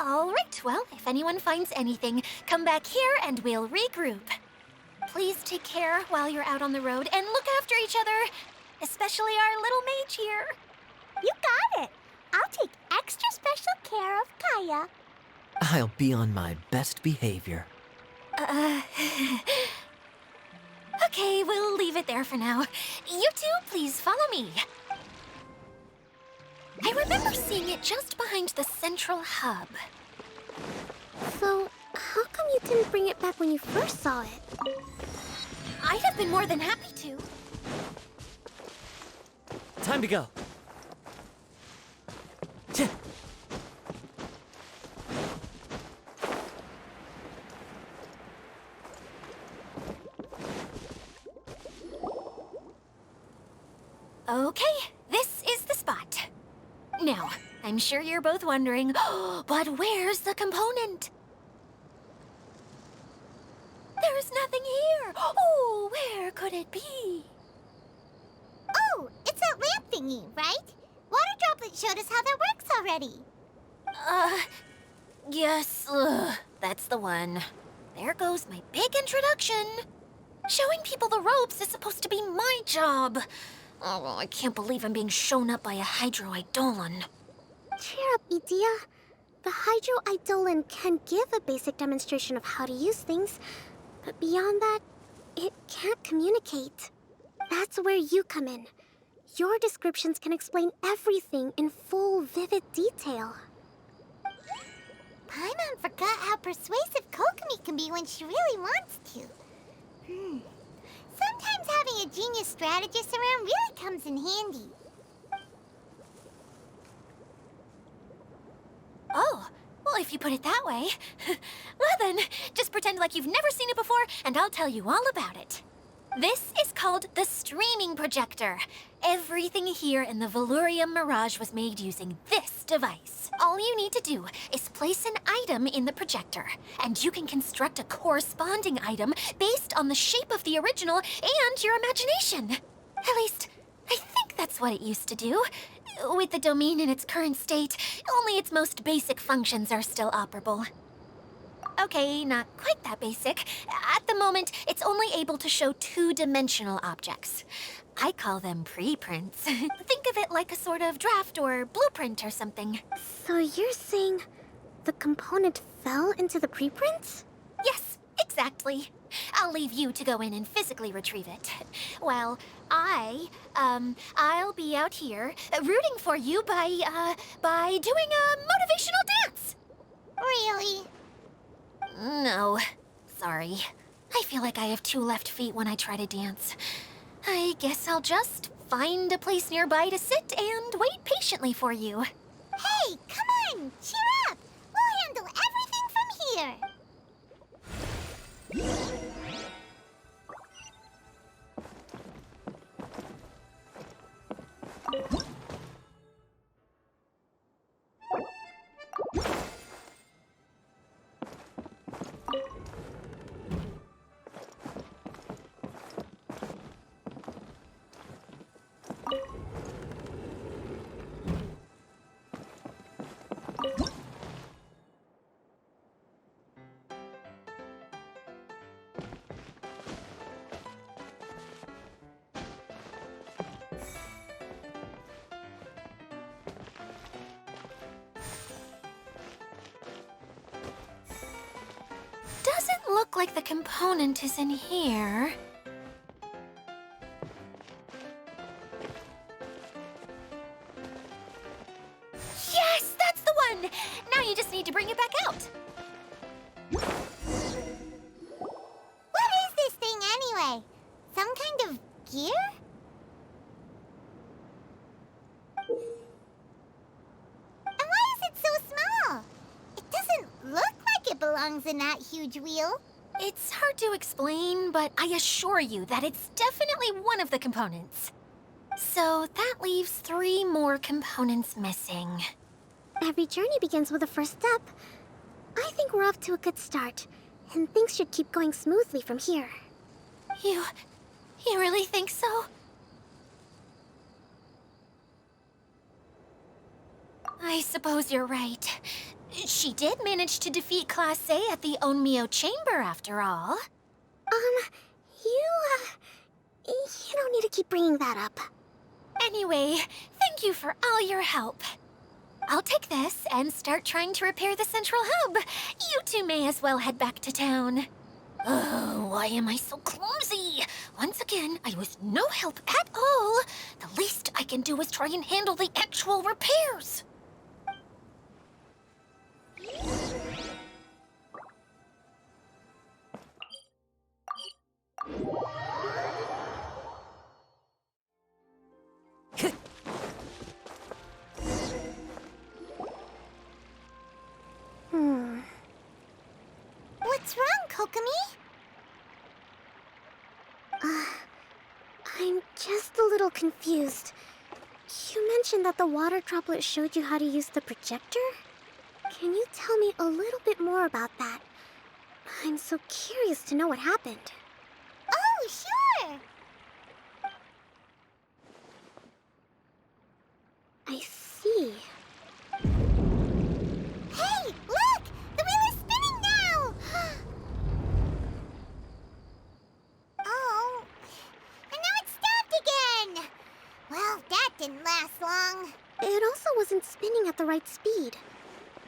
All right, well, if anyone finds anything, come back here and we'll regroup. Please take care while you're out on the road and look after each other, especially our little mage here. You got it. I'll take extra special care of Kaeya. I'll be on my best behavior. Okay, we'll leave it there for now. You two, please follow me. I remember seeing it just behind the Central Hub. So, how come you didn't bring it back when you first saw it? I'd have been more than happy to. Time to go. Tch. Okay, this is the spot. Now, I'm sure you're both wondering, but where's the component? There's nothing here. Oh, where could it be? Oh, it's that lamp thingy, right? Water Droplet showed us how that works already. Yes, that's the one. There goes my big introduction. Showing people the ropes is supposed to be my job. Oh, I can't believe I'm being shown up by a Hydro Eidolon. Cheer up, Idia. The Hydro Eidolon can give a basic demonstration of how to use things, but beyond that, it can't communicate. That's where you come in. Your descriptions can explain everything in full, vivid detail. Paimon forgot how persuasive Kokomi can be when she really wants to. Sometimes having a genius strategist around really comes in handy. Oh, well, if you put it that way. Well then, just pretend like you've never seen it before, and I'll tell you all about it. This is called the streaming projector. Everything here in the Veluriyam Mirage was made using this device. All you need to do is place an item in the projector, and you can construct a corresponding item based on the shape of the original and your imagination. At least, I think that's what it used to do. With the domain in its current state, only its most basic functions are still operable. Okay, not quite that basic. At the moment, it's only able to show two-dimensional objects. I call them preprints. Think of it like a sort of draft or blueprint or something. So you're saying the component fell into the preprints? Yes, exactly. I'll leave you to go in and physically retrieve it. Well, I'll be out here rooting for you by doing a motivational dance. Really? No, sorry. I feel like I have two left feet when I try to dance. I guess I'll just find a place nearby to sit and wait patiently for you. Hey, come on! Cheer up! We'll handle everything from here! Doesn't look like the component is in here. Yes, that's the one! Now you just need to bring it back out. What is this thing anyway? Some kind of gear? And why is it so small? It doesn't look like it belongs in that huge wheel. It's hard to explain, but I assure you that it's definitely one of the components. So that leaves 3 more components missing. Every journey begins with a first step. I think we're off to a good start, and things should keep going smoothly from here. You really think so? I suppose you're right. She did manage to defeat Class A at the Onmyo Chamber, after all. You don't need to keep bringing that up. Anyway, thank you for all your help. I'll take this and start trying to repair the central hub. You two may as well head back to town. Oh, why am I so clumsy? Once again, I was no help at all. The least I can do is try and handle the actual repairs. What's wrong, Kokomi? I'm just a little confused. You mentioned that the water droplet showed you how to use the projector? Can you tell me a little bit more about that? I'm so curious to know what happened. Oh, sure! I see. Hey, look! The wheel is spinning now! Oh, and now it's stopped again! Well, that didn't last long. It also wasn't spinning at the right speed.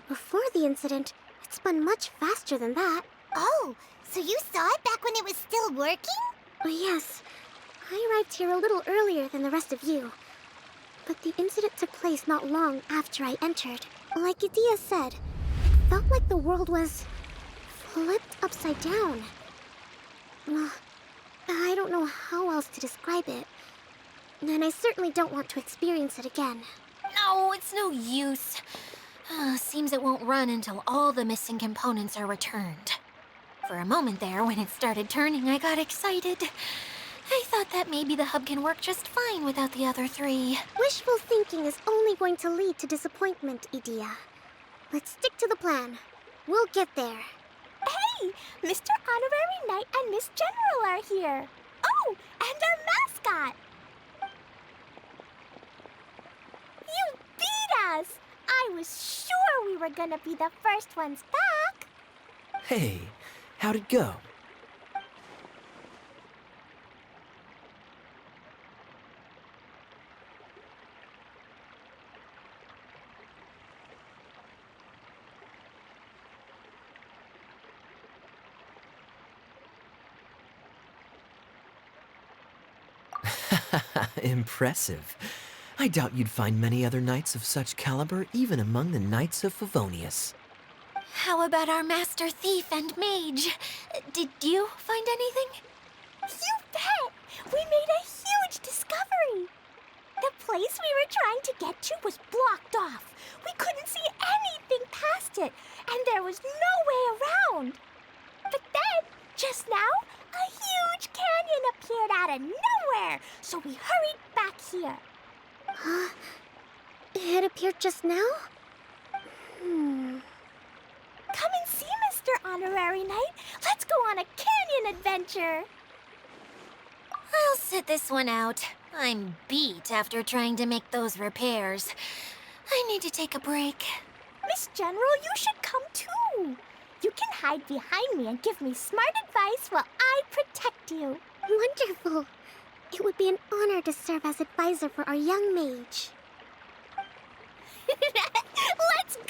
Before the incident, it spun much faster than that. Oh, so you saw it back when it was still working? Yes, I arrived here a little earlier than the rest of you. But the incident took place not long after I entered. Like Idia said, it felt like the world was flipped upside down. I don't know how else to describe it. And I certainly don't want to experience it again. No, it's no use. Seems it won't run until all the missing components are returned. For a moment there, when it started turning, I got excited. I thought that maybe the hub can work just fine without the other three. Wishful thinking is only going to lead to disappointment, Idia. Let's stick to the plan. We'll get there. Hey, Mr. Honorary Knight and Miss General are here. Oh, and our mascot. You beat us! I was sure we were gonna be the first ones back. Hey, how'd it go? Impressive. I doubt you'd find many other knights of such caliber even among the Knights of Favonius. How about our master thief and mage? Did you find anything? You bet! We made a huge discovery. The place we were trying to get to was blocked off. We couldn't see anything past it, and there was no way around. But then, just now, a huge canyon appeared out of nowhere, so we hurried back here. It appeared just now? Come and see, Mr. Honorary Knight. Let's go on a canyon adventure. I'll sit this one out. I'm beat after trying to make those repairs. I need to take a break. Miss General, you should come too. You can hide behind me and give me smart advice while I protect you. Wonderful. It would be an honor to serve as advisor for our young mage. Let's go!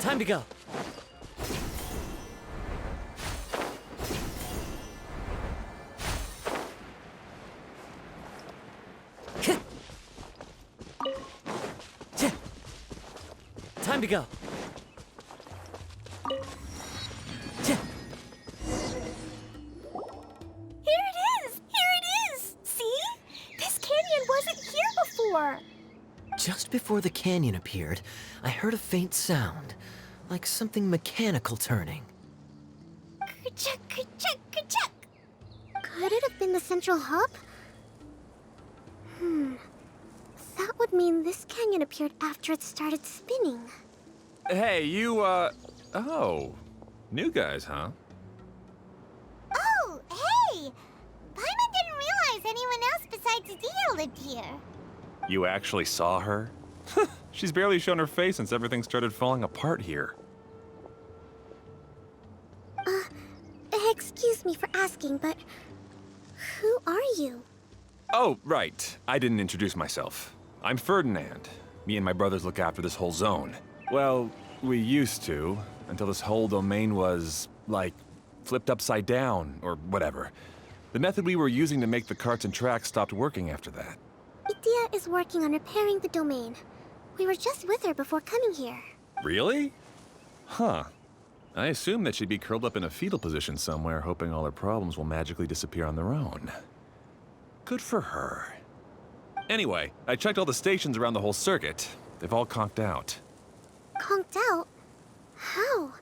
Time to go. Time to go. Here it is! Here it is! See? This canyon wasn't here before. Just before the canyon appeared, I heard a faint sound, like something mechanical turning. Ka-chuck, ka-chuck, ka-chuck. Could it have been the central hub? That would mean this canyon appeared after it started spinning. Hey, you, oh. New guys, huh? Oh, hey! Paimon didn't realize anyone else besides Idia lived here. You actually saw her? She's barely shown her face since everything started falling apart here. Excuse me for asking, but who are you? Oh, right. I didn't introduce myself. I'm Ferdinand. Me and my brothers look after this whole zone. Well, we used to, until this whole domain was, like, flipped upside down, or whatever. The method we were using to make the carts and tracks stopped working after that. Idia is working on repairing the domain. We were just with her before coming here. Really? Huh. I assume that she'd be curled up in a fetal position somewhere, hoping all her problems will magically disappear on their own. Good for her. Anyway, I checked all the stations around the whole circuit. They've all conked out. Conked out? How?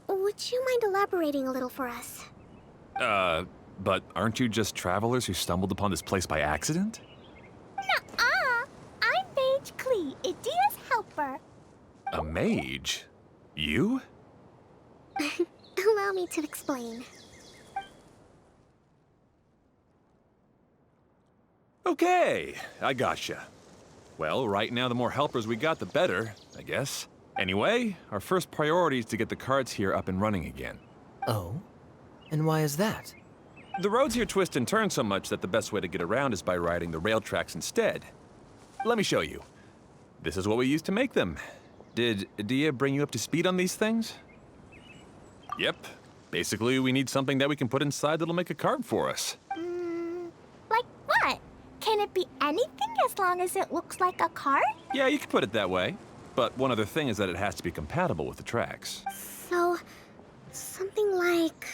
Would you mind elaborating a little for us? But aren't you just travelers who stumbled upon this place by accident? Nuh-uh! I'm Mage Klee over. A mage? You? Allow me to explain. Okay, I gotcha. Well, right now the more helpers we got, the better, I guess. Anyway, our first priority is to get the carts here up and running again. Oh? And why is that? The roads here twist and turn so much that the best way to get around is by riding the rail tracks instead. Let me show you. This is what we used to make them. Did Idia bring you up to speed on these things? Yep. Basically, we need something that we can put inside that'll make a cart for us. Like what? Can it be anything as long as it looks like a cart? Yeah, you could put it that way. But one other thing is that it has to be compatible with the tracks. So, something like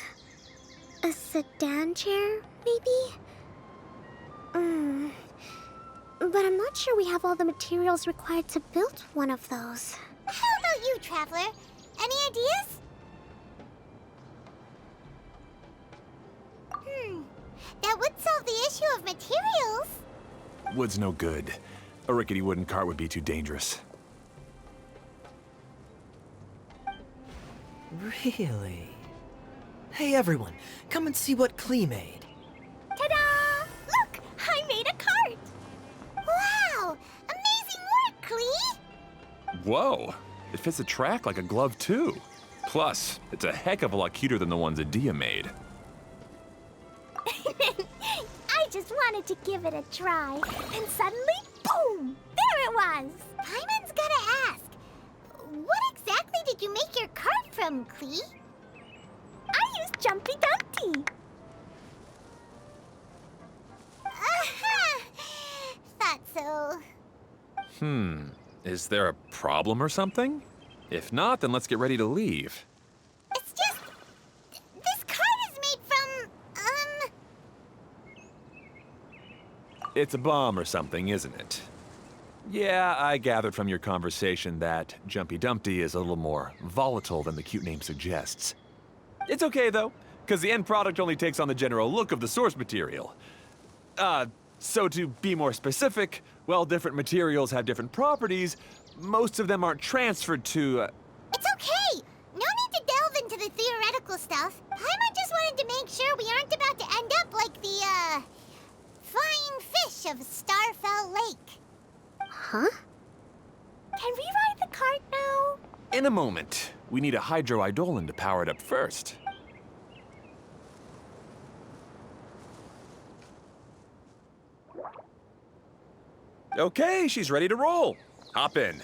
a sedan chair, maybe? But I'm not sure we have all the materials required to build one of those. How about you, Traveler? Any ideas? That would solve the issue of materials. Wood's no good. A rickety wooden cart would be too dangerous. Really? Hey everyone, come and see what Klee made. Ta-da! Look, I made a cart. Wow! Amazing work, Klee! Whoa! It fits the track like a glove, too. Plus, it's a heck of a lot cuter than the ones Idia made. I just wanted to give it a try, and suddenly, boom! There it was! Paimon's gotta ask. What exactly did you make your cart from, Klee? I used Jumpy Dumpty. Aha! Thought so. Is there a problem or something? If not, then let's get ready to leave. It's just... this cart is made from, It's a bomb or something, isn't it? Yeah, I gathered from your conversation that Jumpy Dumpty is a little more volatile than the cute name suggests. It's okay, though, because the end product only takes on the general look of the source material. So to be more specific, while different materials have different properties, most of them aren't transferred to, It's okay! No need to delve into the theoretical stuff. Paimon just wanted to make sure we aren't about to end up like the, flying fish of Starfell Lake. Huh? Can we ride the cart now? In a moment. We need a hydroidolin to power it up first. Okay, she's ready to roll. Hop in.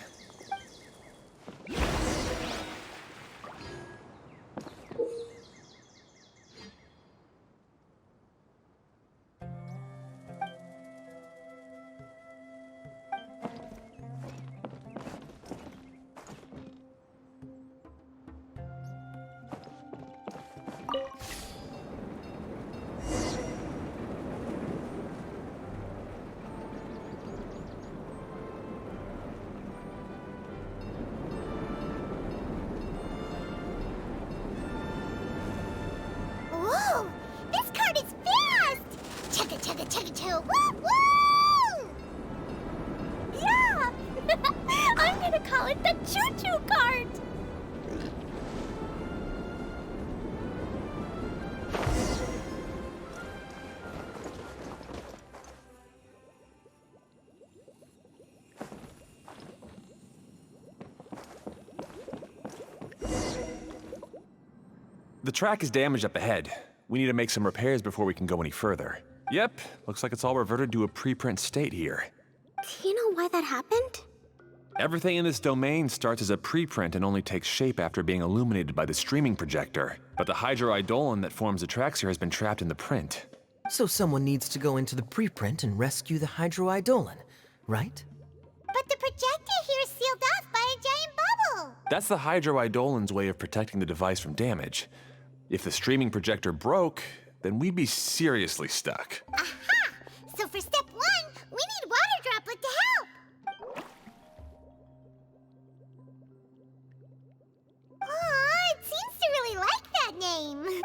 Whoa! This cart is fast! Chugga chugga chugga choo! Woo woo! Yeah! I'm gonna call it the Choo-Choo cart! The track is damaged up ahead. We need to make some repairs before we can go any further. Yep, looks like it's all reverted to a preprint state here. Do you know why that happened? Everything in this domain starts as a preprint and only takes shape after being illuminated by the streaming projector. But the hydroidolin that forms the tracks here has been trapped in the print. So someone needs to go into the preprint and rescue the hydroidolin, right? But the projector here is sealed off by a giant bubble! That's the hydroidolin's way of protecting the device from damage. If the streaming projector broke, then we'd be seriously stuck. Aha! So for step one, we need Water Droplet to help! Aw, it seems to really like that name.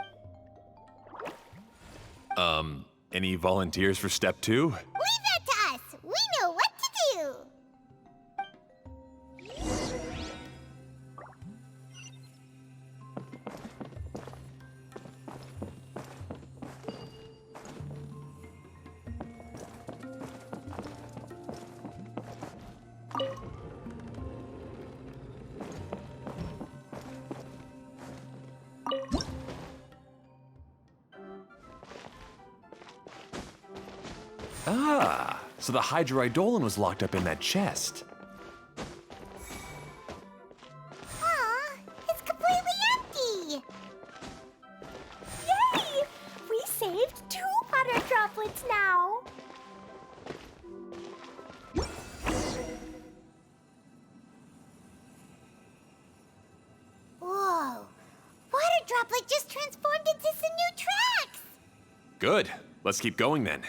Any volunteers for step two? Leave that to us! We know what to do! Ah, so the Hydroidolon was locked up in that chest. Aw, it's completely empty! Yay! We saved 2 water droplets now. Whoa! Water Droplet just transformed into some new tracks! Good. Let's keep going then.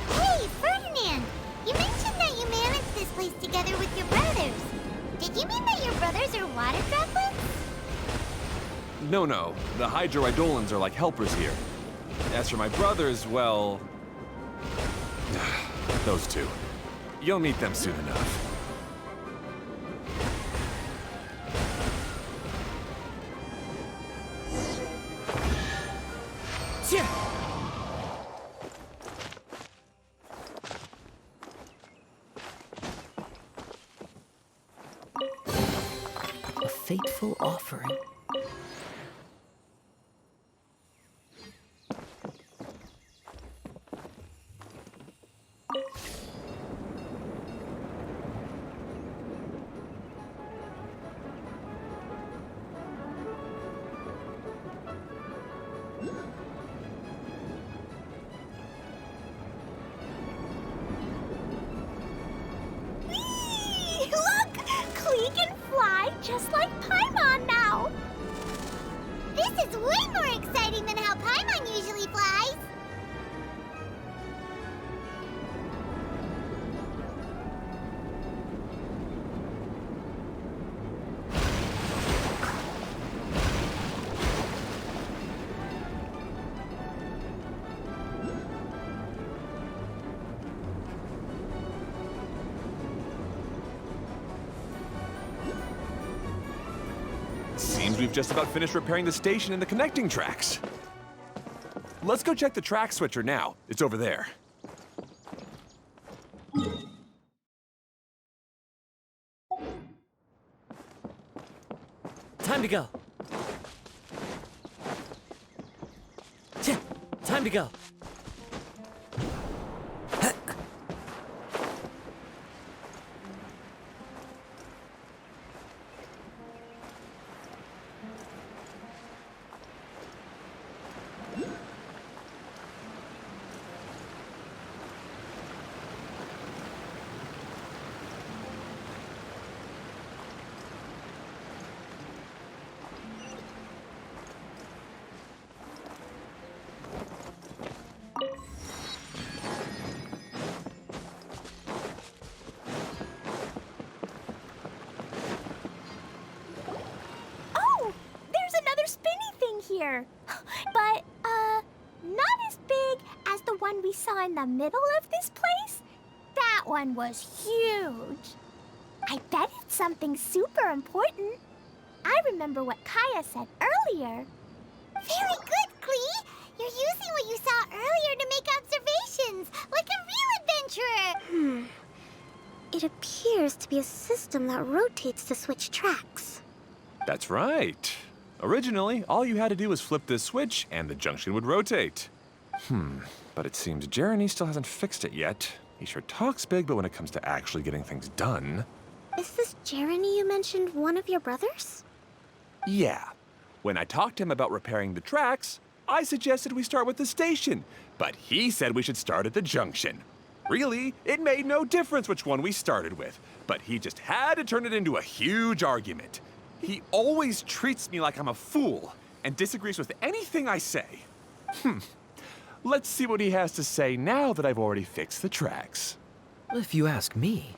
Hey, Ferdinand! You mentioned that you managed this place together with your brothers. Did you mean that your brothers are water droplets? No. The Hydroidolons are like helpers here. As for my brothers, well... those two. You'll meet them soon enough. A fateful offering. Whee! Look! Klee can fly just like Paimon now. This is way more exciting than how Paimon usually flies. Seems we've just about finished repairing the station and the connecting tracks. Let's go check the track switcher now. It's over there. Time to go. Time to go. Oh, there's another spinny thing here. But, not as big as the one we saw in the middle of this place. That one was huge. I bet it's something super important. I remember what Kaeya said earlier. Very good, Klee! You're using what you saw earlier to make observations, like a real adventurer! It appears to be a system that rotates to switch tracks. That's right. Originally, all you had to do was flip this switch and the junction would rotate. But it seems Jeremy still hasn't fixed it yet. He sure talks big, but when it comes to actually getting things done... Is this Jeremy you mentioned one of your brothers? Yeah. When I talked to him about repairing the tracks, I suggested we start with the station, but he said we should start at the junction. Really, it made no difference which one we started with, but he just had to turn it into a huge argument. He always treats me like I'm a fool and disagrees with anything I say. Let's see what he has to say now that I've already fixed the tracks. If you ask me,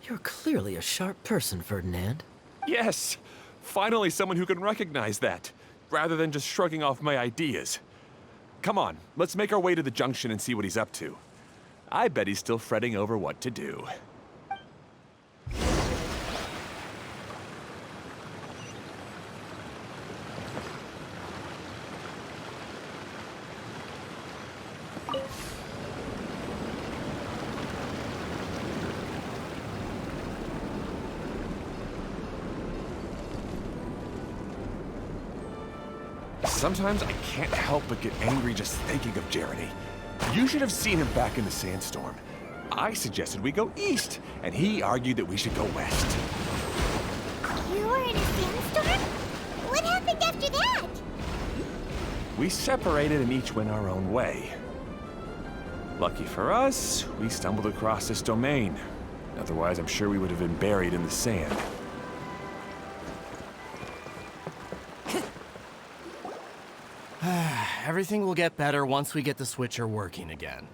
you're clearly a sharp person, Ferdinand. Yes, finally someone who can recognize that, rather than just shrugging off my ideas. Come on, let's make our way to the junction and see what he's up to. I bet he's still fretting over what to do. Sometimes I can't help but get angry just thinking of Jeremy. You should have seen him back in the sandstorm. I suggested we go east, and he argued that we should go west. You were in a sandstorm? What happened after that? We separated and each went our own way. Lucky for us, we stumbled across this domain. Otherwise, I'm sure we would have been buried in the sand. Everything will get better once we get the switcher working again.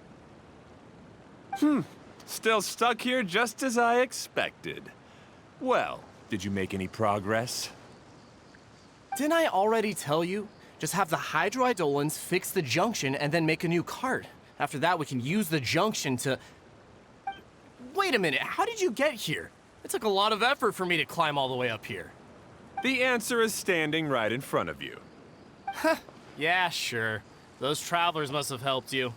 Still stuck here just as I expected. Well, did you make any progress? Didn't I already tell you? Just have the Hydroidolans fix the junction and then make a new cart. After that, we can use the junction to... Wait a minute, how did you get here? It took a lot of effort for me to climb all the way up here. The answer is standing right in front of you. Yeah, sure. Those travelers must have helped you.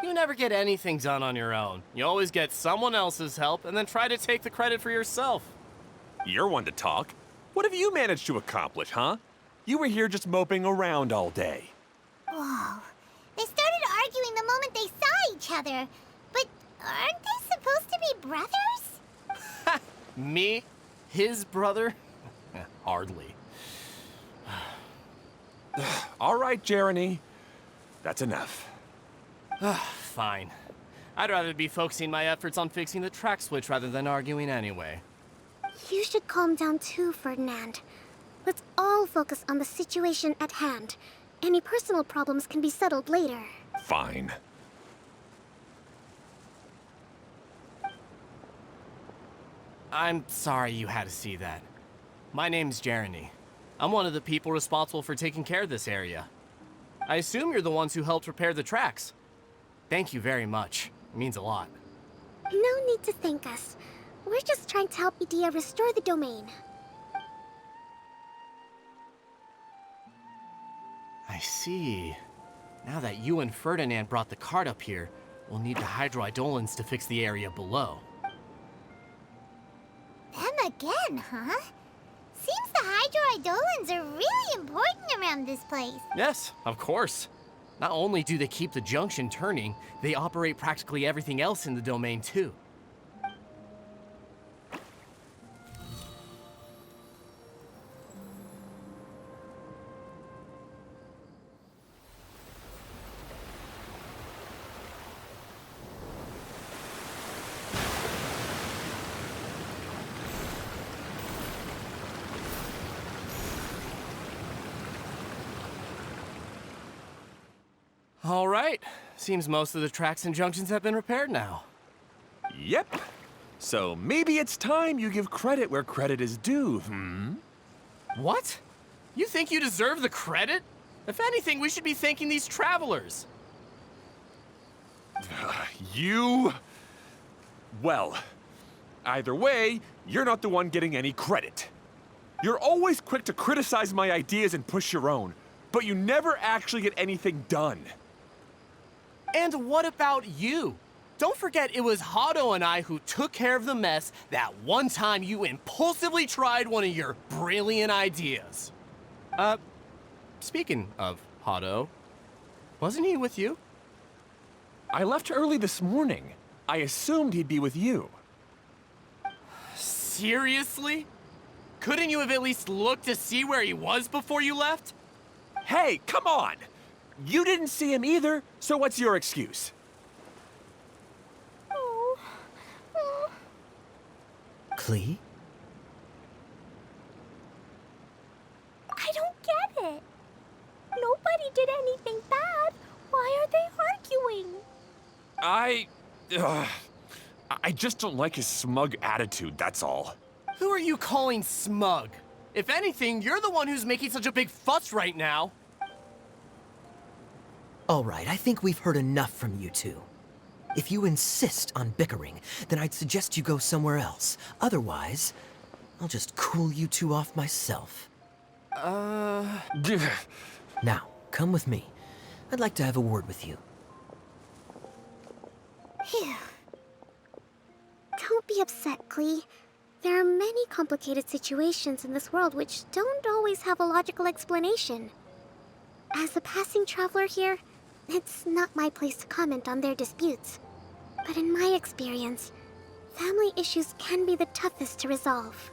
You never get anything done on your own. You always get someone else's help and then try to take the credit for yourself. You're one to talk. What have you managed to accomplish, huh? You were here just moping around all day. Whoa. They started arguing the moment they saw each other. But aren't they supposed to be brothers? Me? His brother? Hardly. All right, Jeremy. That's enough. Fine. I'd rather be focusing my efforts on fixing the track switch rather than arguing anyway. You should calm down too, Ferdinand. Let's all focus on the situation at hand. Any personal problems can be settled later. Fine. I'm sorry you had to see that. My name's Jeremy. I'm one of the people responsible for taking care of this area. I assume you're the ones who helped repair the tracks. Thank you very much. It means a lot. No need to thank us. We're just trying to help Idia restore the domain. I see. Now that you and Ferdinand brought the cart up here, we'll need the Hydroidolans to fix the area below. Them again, huh? Seems the Hydroidolans are really important around this place. Yes, of course. Not only do they keep the junction turning, they operate practically everything else in the domain too. All right. Seems most of the tracks and junctions have been repaired now. Yep. So maybe it's time you give credit where credit is due, What? You think you deserve the credit? If anything, we should be thanking these travelers. You... Well, either way, you're not the one getting any credit. You're always quick to criticize my ideas and push your own, but you never actually get anything done. And what about you? Don't forget it was Hado and I who took care of the mess that one time you impulsively tried one of your brilliant ideas. Speaking of Hado, wasn't he with you? I left early this morning. I assumed he'd be with you. Seriously? Couldn't you have at least looked to see where he was before you left? Hey, come on! You didn't see him either, so what's your excuse? Klee? I don't get it. Nobody did anything bad. Why are they arguing? I just don't like his smug attitude, that's all. Who are you calling smug? If anything, you're the one who's making such a big fuss right now. All right, I think we've heard enough from you two. If you insist on bickering, then I'd suggest you go somewhere else. Otherwise, I'll just cool you two off myself. Now, come with me. I'd like to have a word with you. Phew. Don't be upset, Klee. There are many complicated situations in this world which don't always have a logical explanation. As a passing traveler here, it's not my place to comment on their disputes. But in my experience, family issues can be the toughest to resolve.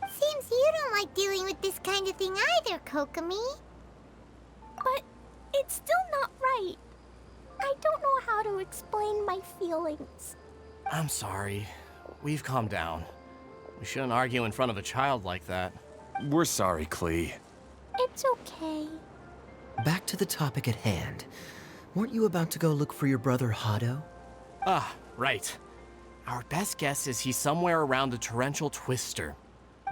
Seems you don't like dealing with this kind of thing either, Kokomi. But it's still not right. I don't know how to explain my feelings. I'm sorry. We've calmed down. We shouldn't argue in front of a child like that. We're sorry, Klee. It's okay. Back to the topic at hand. Weren't you about to go look for your brother Hado? Ah, right. Our best guess is he's somewhere around the torrential twister.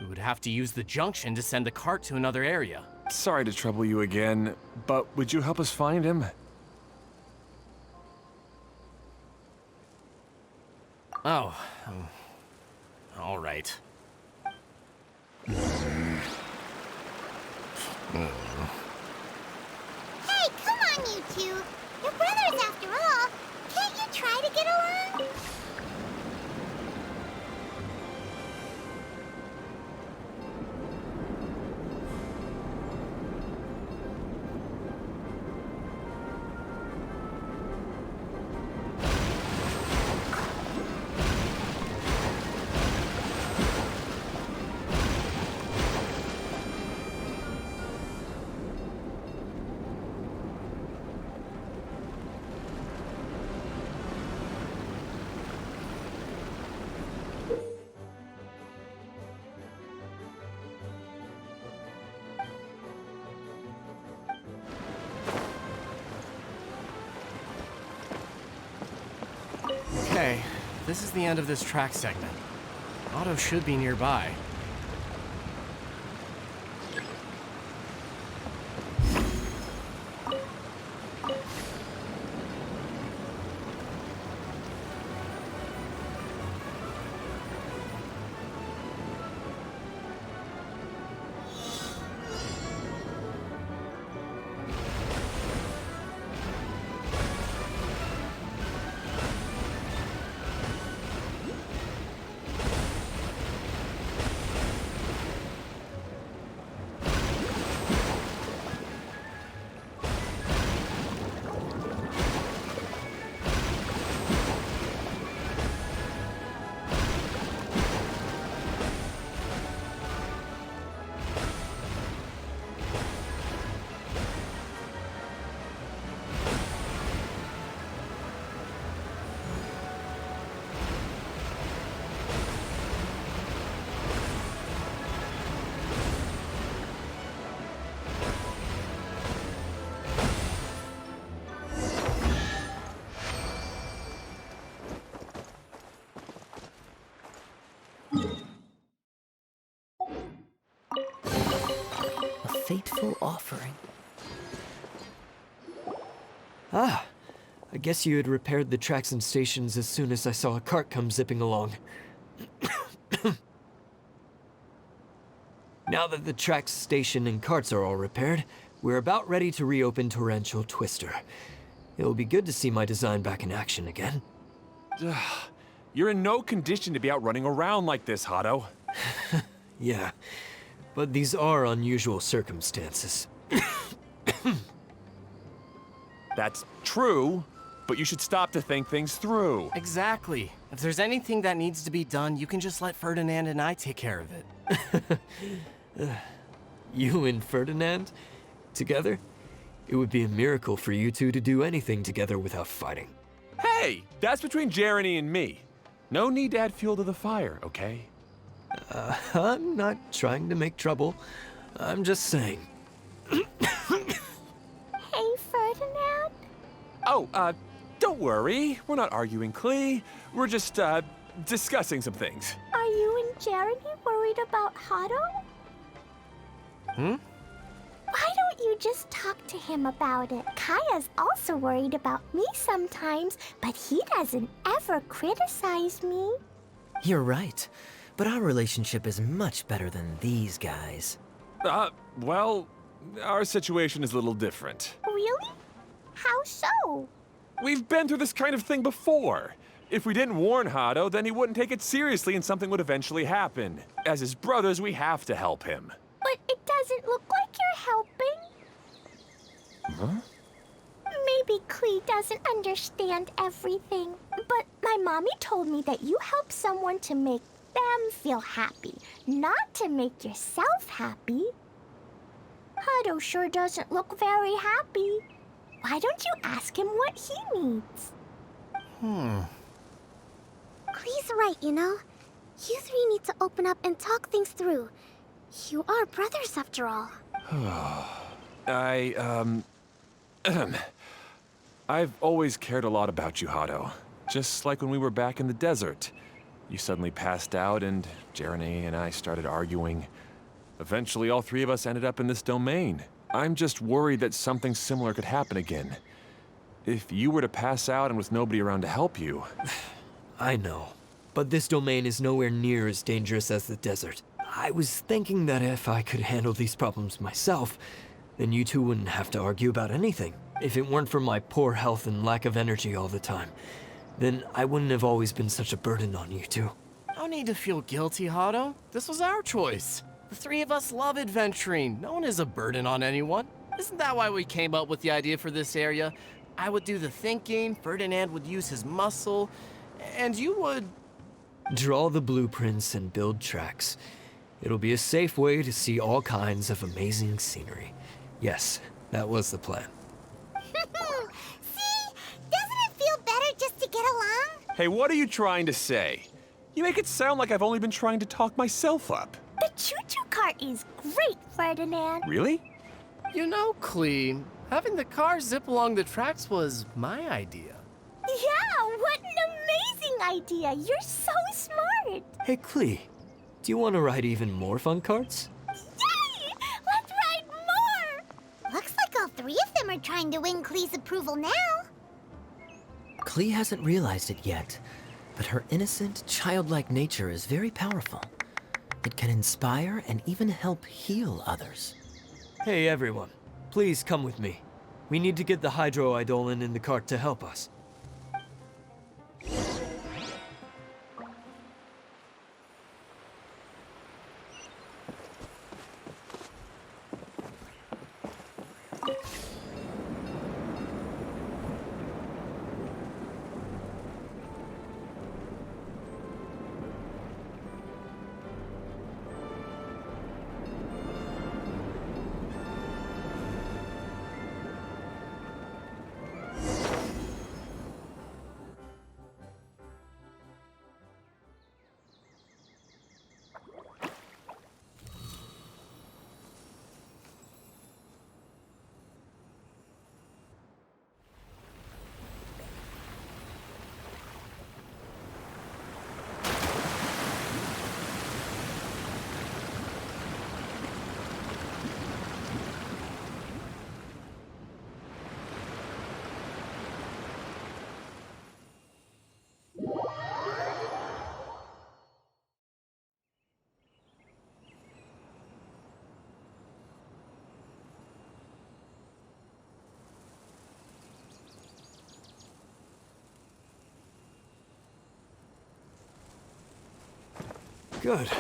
We would have to use the junction to send the cart to another area. Sorry to trouble you again, but would you help us find him? Oh, all right. Hey, come on, you two. You're brothers after all. Can't you try to get along? Okay, this is the end of this track segment. Otto should be nearby. A fateful offering. Ah, I guess you had repaired the tracks and stations as soon as I saw a cart come zipping along. Now that the tracks, station, and carts are all repaired, we're about ready to reopen Torrential Twister. It'll be good to see my design back in action again. You're in no condition to be out running around like this, Hado. Yeah, but these are unusual circumstances. That's true, but you should stop to think things through. Exactly. If there's anything that needs to be done, you can just let Ferdinand and I take care of it. You and Ferdinand? Together? It would be a miracle for you two to do anything together without fighting. Hey, that's between Jeremy and me. No need to add fuel to the fire, okay? I'm not trying to make trouble. I'm just saying. Hey, Ferdinand? Oh, don't worry. We're not arguing, Klee. We're just, discussing some things. Are you and Jeremy worried about Hado? Why don't you just talk to him about it? Kaeya's also worried about me sometimes, but he doesn't ever criticize me. You're right, but our relationship is much better than these guys. Well, our situation is a little different. Really? How so? We've been through this kind of thing before. If we didn't warn Hado, then he wouldn't take it seriously and something would eventually happen. As his brothers, we have to help him. But it doesn't look like you're helping. Huh? Maybe Klee doesn't understand everything, but my mommy told me that you help someone to make them feel happy, not to make yourself happy. Hado sure doesn't look very happy. Why don't you ask him what he needs? Klee's right, you know? You three need to open up and talk things through. You are brothers, after all. I've always cared a lot about you, Hado. Just like when we were back in the desert. You suddenly passed out and Jeremy and I started arguing. Eventually, all three of us ended up in this domain. I'm just worried that something similar could happen again. If you were to pass out and with nobody around to help you... I know, but this domain is nowhere near as dangerous as the desert. I was thinking that if I could handle these problems myself, then you two wouldn't have to argue about anything. If it weren't for my poor health and lack of energy all the time, then I wouldn't have always been such a burden on you two. No need to feel guilty, Hado. This was our choice. The three of us love adventuring. No one is a burden on anyone. Isn't that why we came up with the idea for this area? I would do the thinking, Ferdinand would use his muscle, and you would... Draw the blueprints and build tracks. It'll be a safe way to see all kinds of amazing scenery. Yes, that was the plan. See? Doesn't it feel better just to get along? Hey, what are you trying to say? You make it sound like I've only been trying to talk myself up. The choo-choo cart is great, Ferdinand. Really? You know, Klee, having the car zip along the tracks was my idea. Yeah, what an amazing idea. You're so smart. Hey, Klee, do you want to ride even more fun carts? Yay! Let's ride more! Looks like all three of them are trying to win Klee's approval now. Klee hasn't realized it yet, but her innocent, childlike nature is very powerful. It can inspire and even help heal others. Hey, everyone. Please come with me. We need to get the Hydro Eidolon in the cart to help us. Good.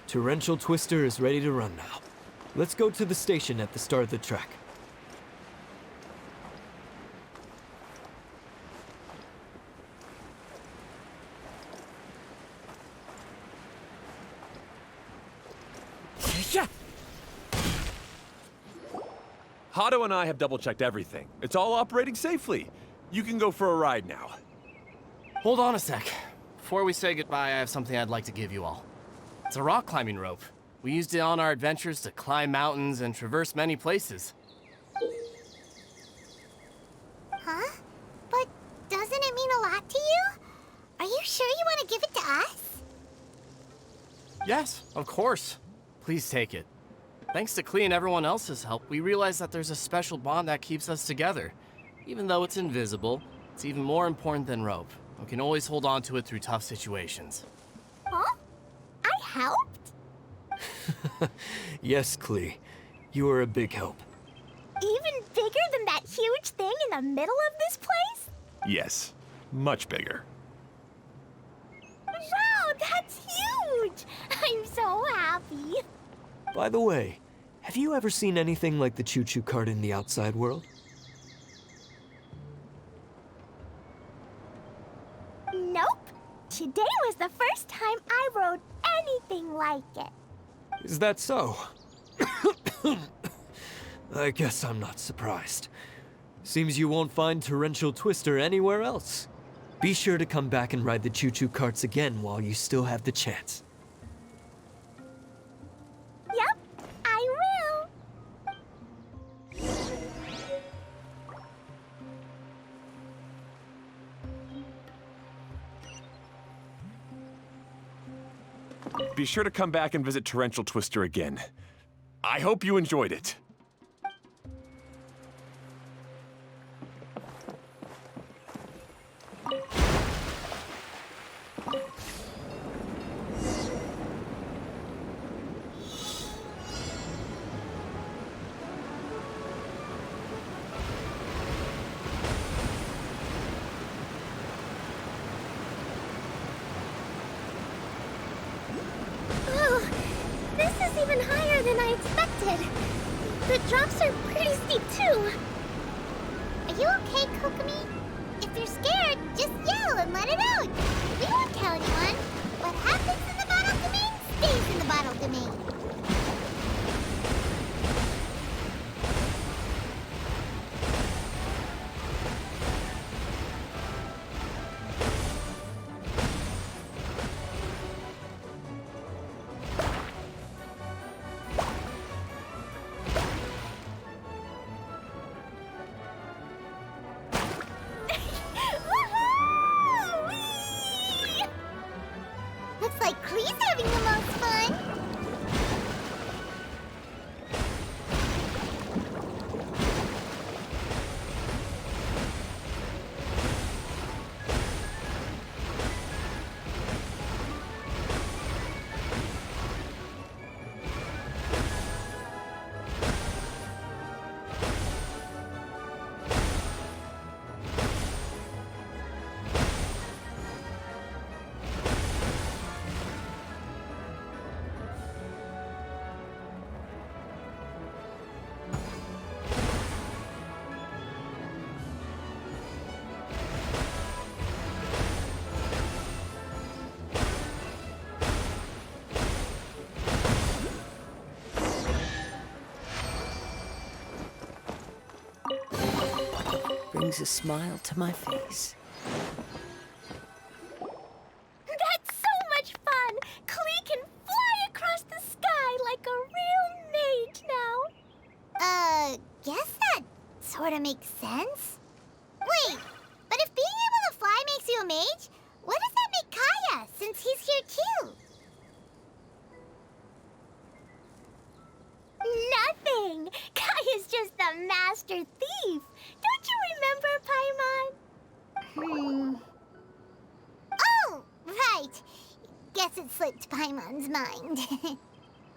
Torrential Twister is ready to run now. Let's go to the station at the start of the track. Hado and I have double-checked everything. It's all operating safely. You can go for a ride now. Hold on a sec. Before we say goodbye, I have something I'd like to give you all. It's a rock climbing rope. We used it on our adventures to climb mountains and traverse many places. Huh? But doesn't it mean a lot to you? Are you sure you want to give it to us? Yes, of course. Please take it. Thanks to Klee and everyone else's help, we realized that there's a special bond that keeps us together. Even though it's invisible, it's even more important than rope. We can always hold on to it through tough situations. Huh? I helped? Yes, Klee. You are a big help. Even bigger than that huge thing in the middle of this place? Yes, much bigger. Wow, that's huge! I'm so happy. By the way, have you ever seen anything like the Choo-Choo cart in the outside world? Nope. Today was the first time I rode anything like it. Is that so? I guess I'm not surprised. Seems you won't find Torrential Twister anywhere else. Be sure to come back and ride the Choo-Choo carts again while you still have the chance. Yep, I will. Be sure to come back and visit Torrential Twister again. I hope you enjoyed it. Oh, this is even higher than I expected. The drops are pretty steep too. Are you okay, Kokomi? If you're scared, just yell and let it out. We won't tell anyone. What happens in the bottle domain stays in the bottle domain. Woohoo! Looks like Klee's having the most fun. Brings a smile to my face. That's so much fun! Klee can fly across the sky like a real mage now. Guess that sort of makes sense. Wait, but if being able to fly makes you a mage, what does that make Kaeya, since he's here too? Nothing! Kaia's just the master thief. Don't you remember, Paimon? Oh, right. Guess it slipped Paimon's mind.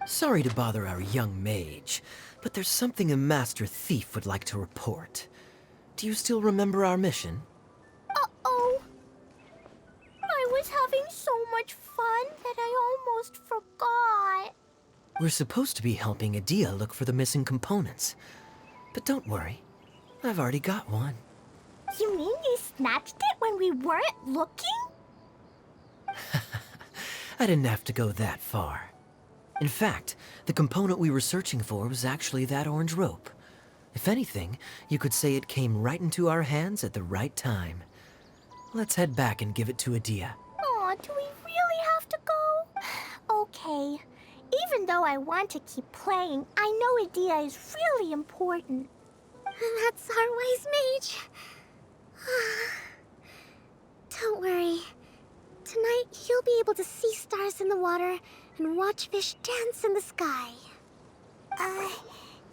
Sorry to bother our young mage, but there's something a master thief would like to report. Do you still remember our mission? Uh-oh. I was having so much fun that I almost forgot. We're supposed to be helping Idia look for the missing components. But don't worry, I've already got one. You mean you snatched it when we weren't looking? I didn't have to go that far. In fact, the component we were searching for was actually that orange rope. If anything, you could say it came right into our hands at the right time. Let's head back and give it to Idia. Aw, do we really have to go? Okay. Even though I want to keep playing, I know Idia is really important. That's our wise mage. Don't worry. Tonight, you'll be able to see stars in the water and watch fish dance in the sky.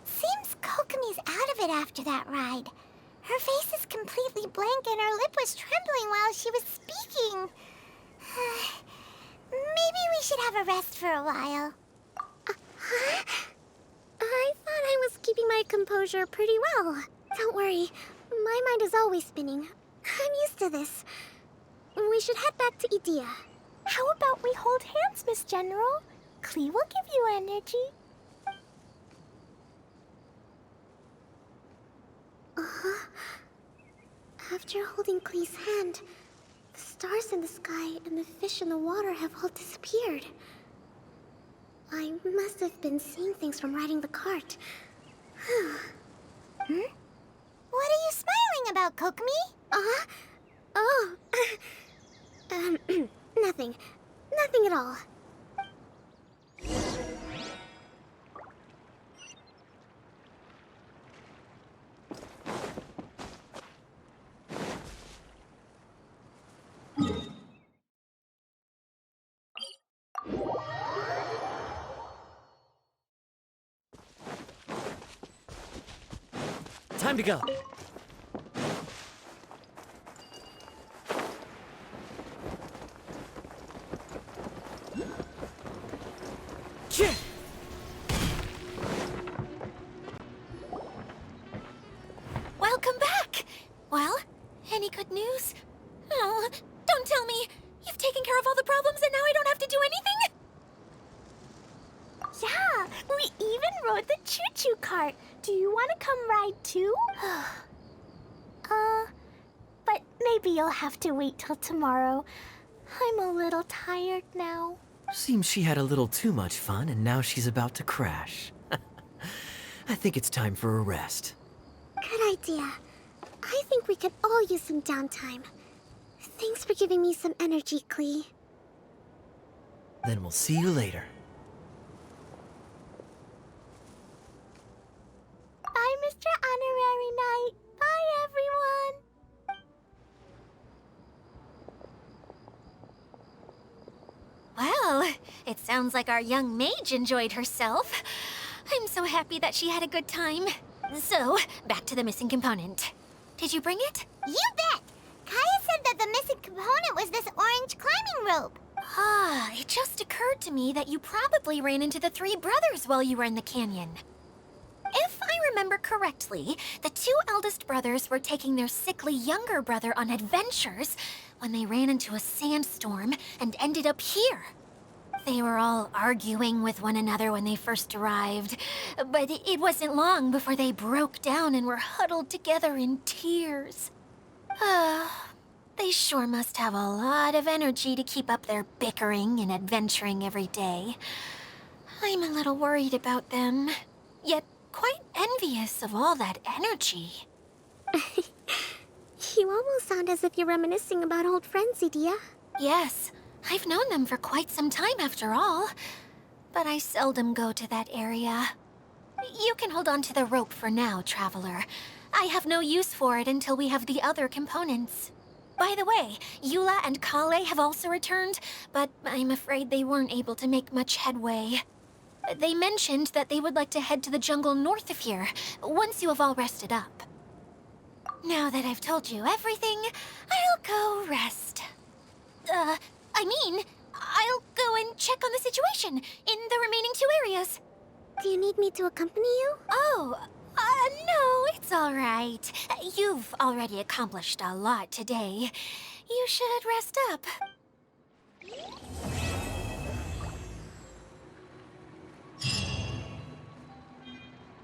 Seems Kokomi's out of it after that ride. Her face is completely blank and her lip was trembling while she was speaking. Maybe we should have a rest for a while. I thought I was keeping my composure pretty well. Don't worry, my mind is always spinning. I'm used to this. We should head back to Idia. How about we hold hands, Miss General? Klee will give you energy. After holding Klee's hand, the stars in the sky and the fish in the water have all disappeared. I must have been seeing things from riding the cart. What are you smiling about, Kokomi? Nothing. Nothing at all. Time to go. Welcome back! Well, any good news? Oh, don't tell me! You've taken care of all the problems and now I don't have to do anything? Yeah, we even rode the Choo-Choo cart. Do you want to come ride too? But maybe you'll have to wait till tomorrow. I'm a little tired now. Seems she had a little too much fun and now she's about to crash. I think it's time for a rest. Good idea. I think we could all use some downtime. Thanks for giving me some energy, Klee. Then we'll see you later. Bye, Mr. Honorary Knight. Bye, everyone. Well, it sounds like our young mage enjoyed herself. I'm so happy that she had a good time. So, back to the missing component. Did you bring it? You bet! Kaeya said that the missing component was this orange climbing rope. Ah, it just occurred to me that you probably ran into the three brothers while you were in the canyon. If I remember correctly, the two eldest brothers were taking their sickly younger brother on adventures when they ran into a sandstorm and ended up here. They were all arguing with one another when they first arrived, but it wasn't long before they broke down and were huddled together in tears. They sure must have a lot of energy to keep up their bickering and adventuring every day. I'm a little worried about them, yet quite envious of all that energy. You almost sound as if you're reminiscing about old friends, Idia. Yes, I've known them for quite some time after all, but I seldom go to that area. You can hold on to the rope for now, Traveler. I have no use for it until we have the other components. By the way, Yula and Kaei have also returned, but I'm afraid they weren't able to make much headway. They mentioned that they would like to head to the jungle north of here, once you have all rested up. Now that I've told you everything, I'll go rest. I'll go and check on the situation in the remaining two areas. Do you need me to accompany you? Oh, no, it's all right. You've already accomplished a lot today. You should rest up.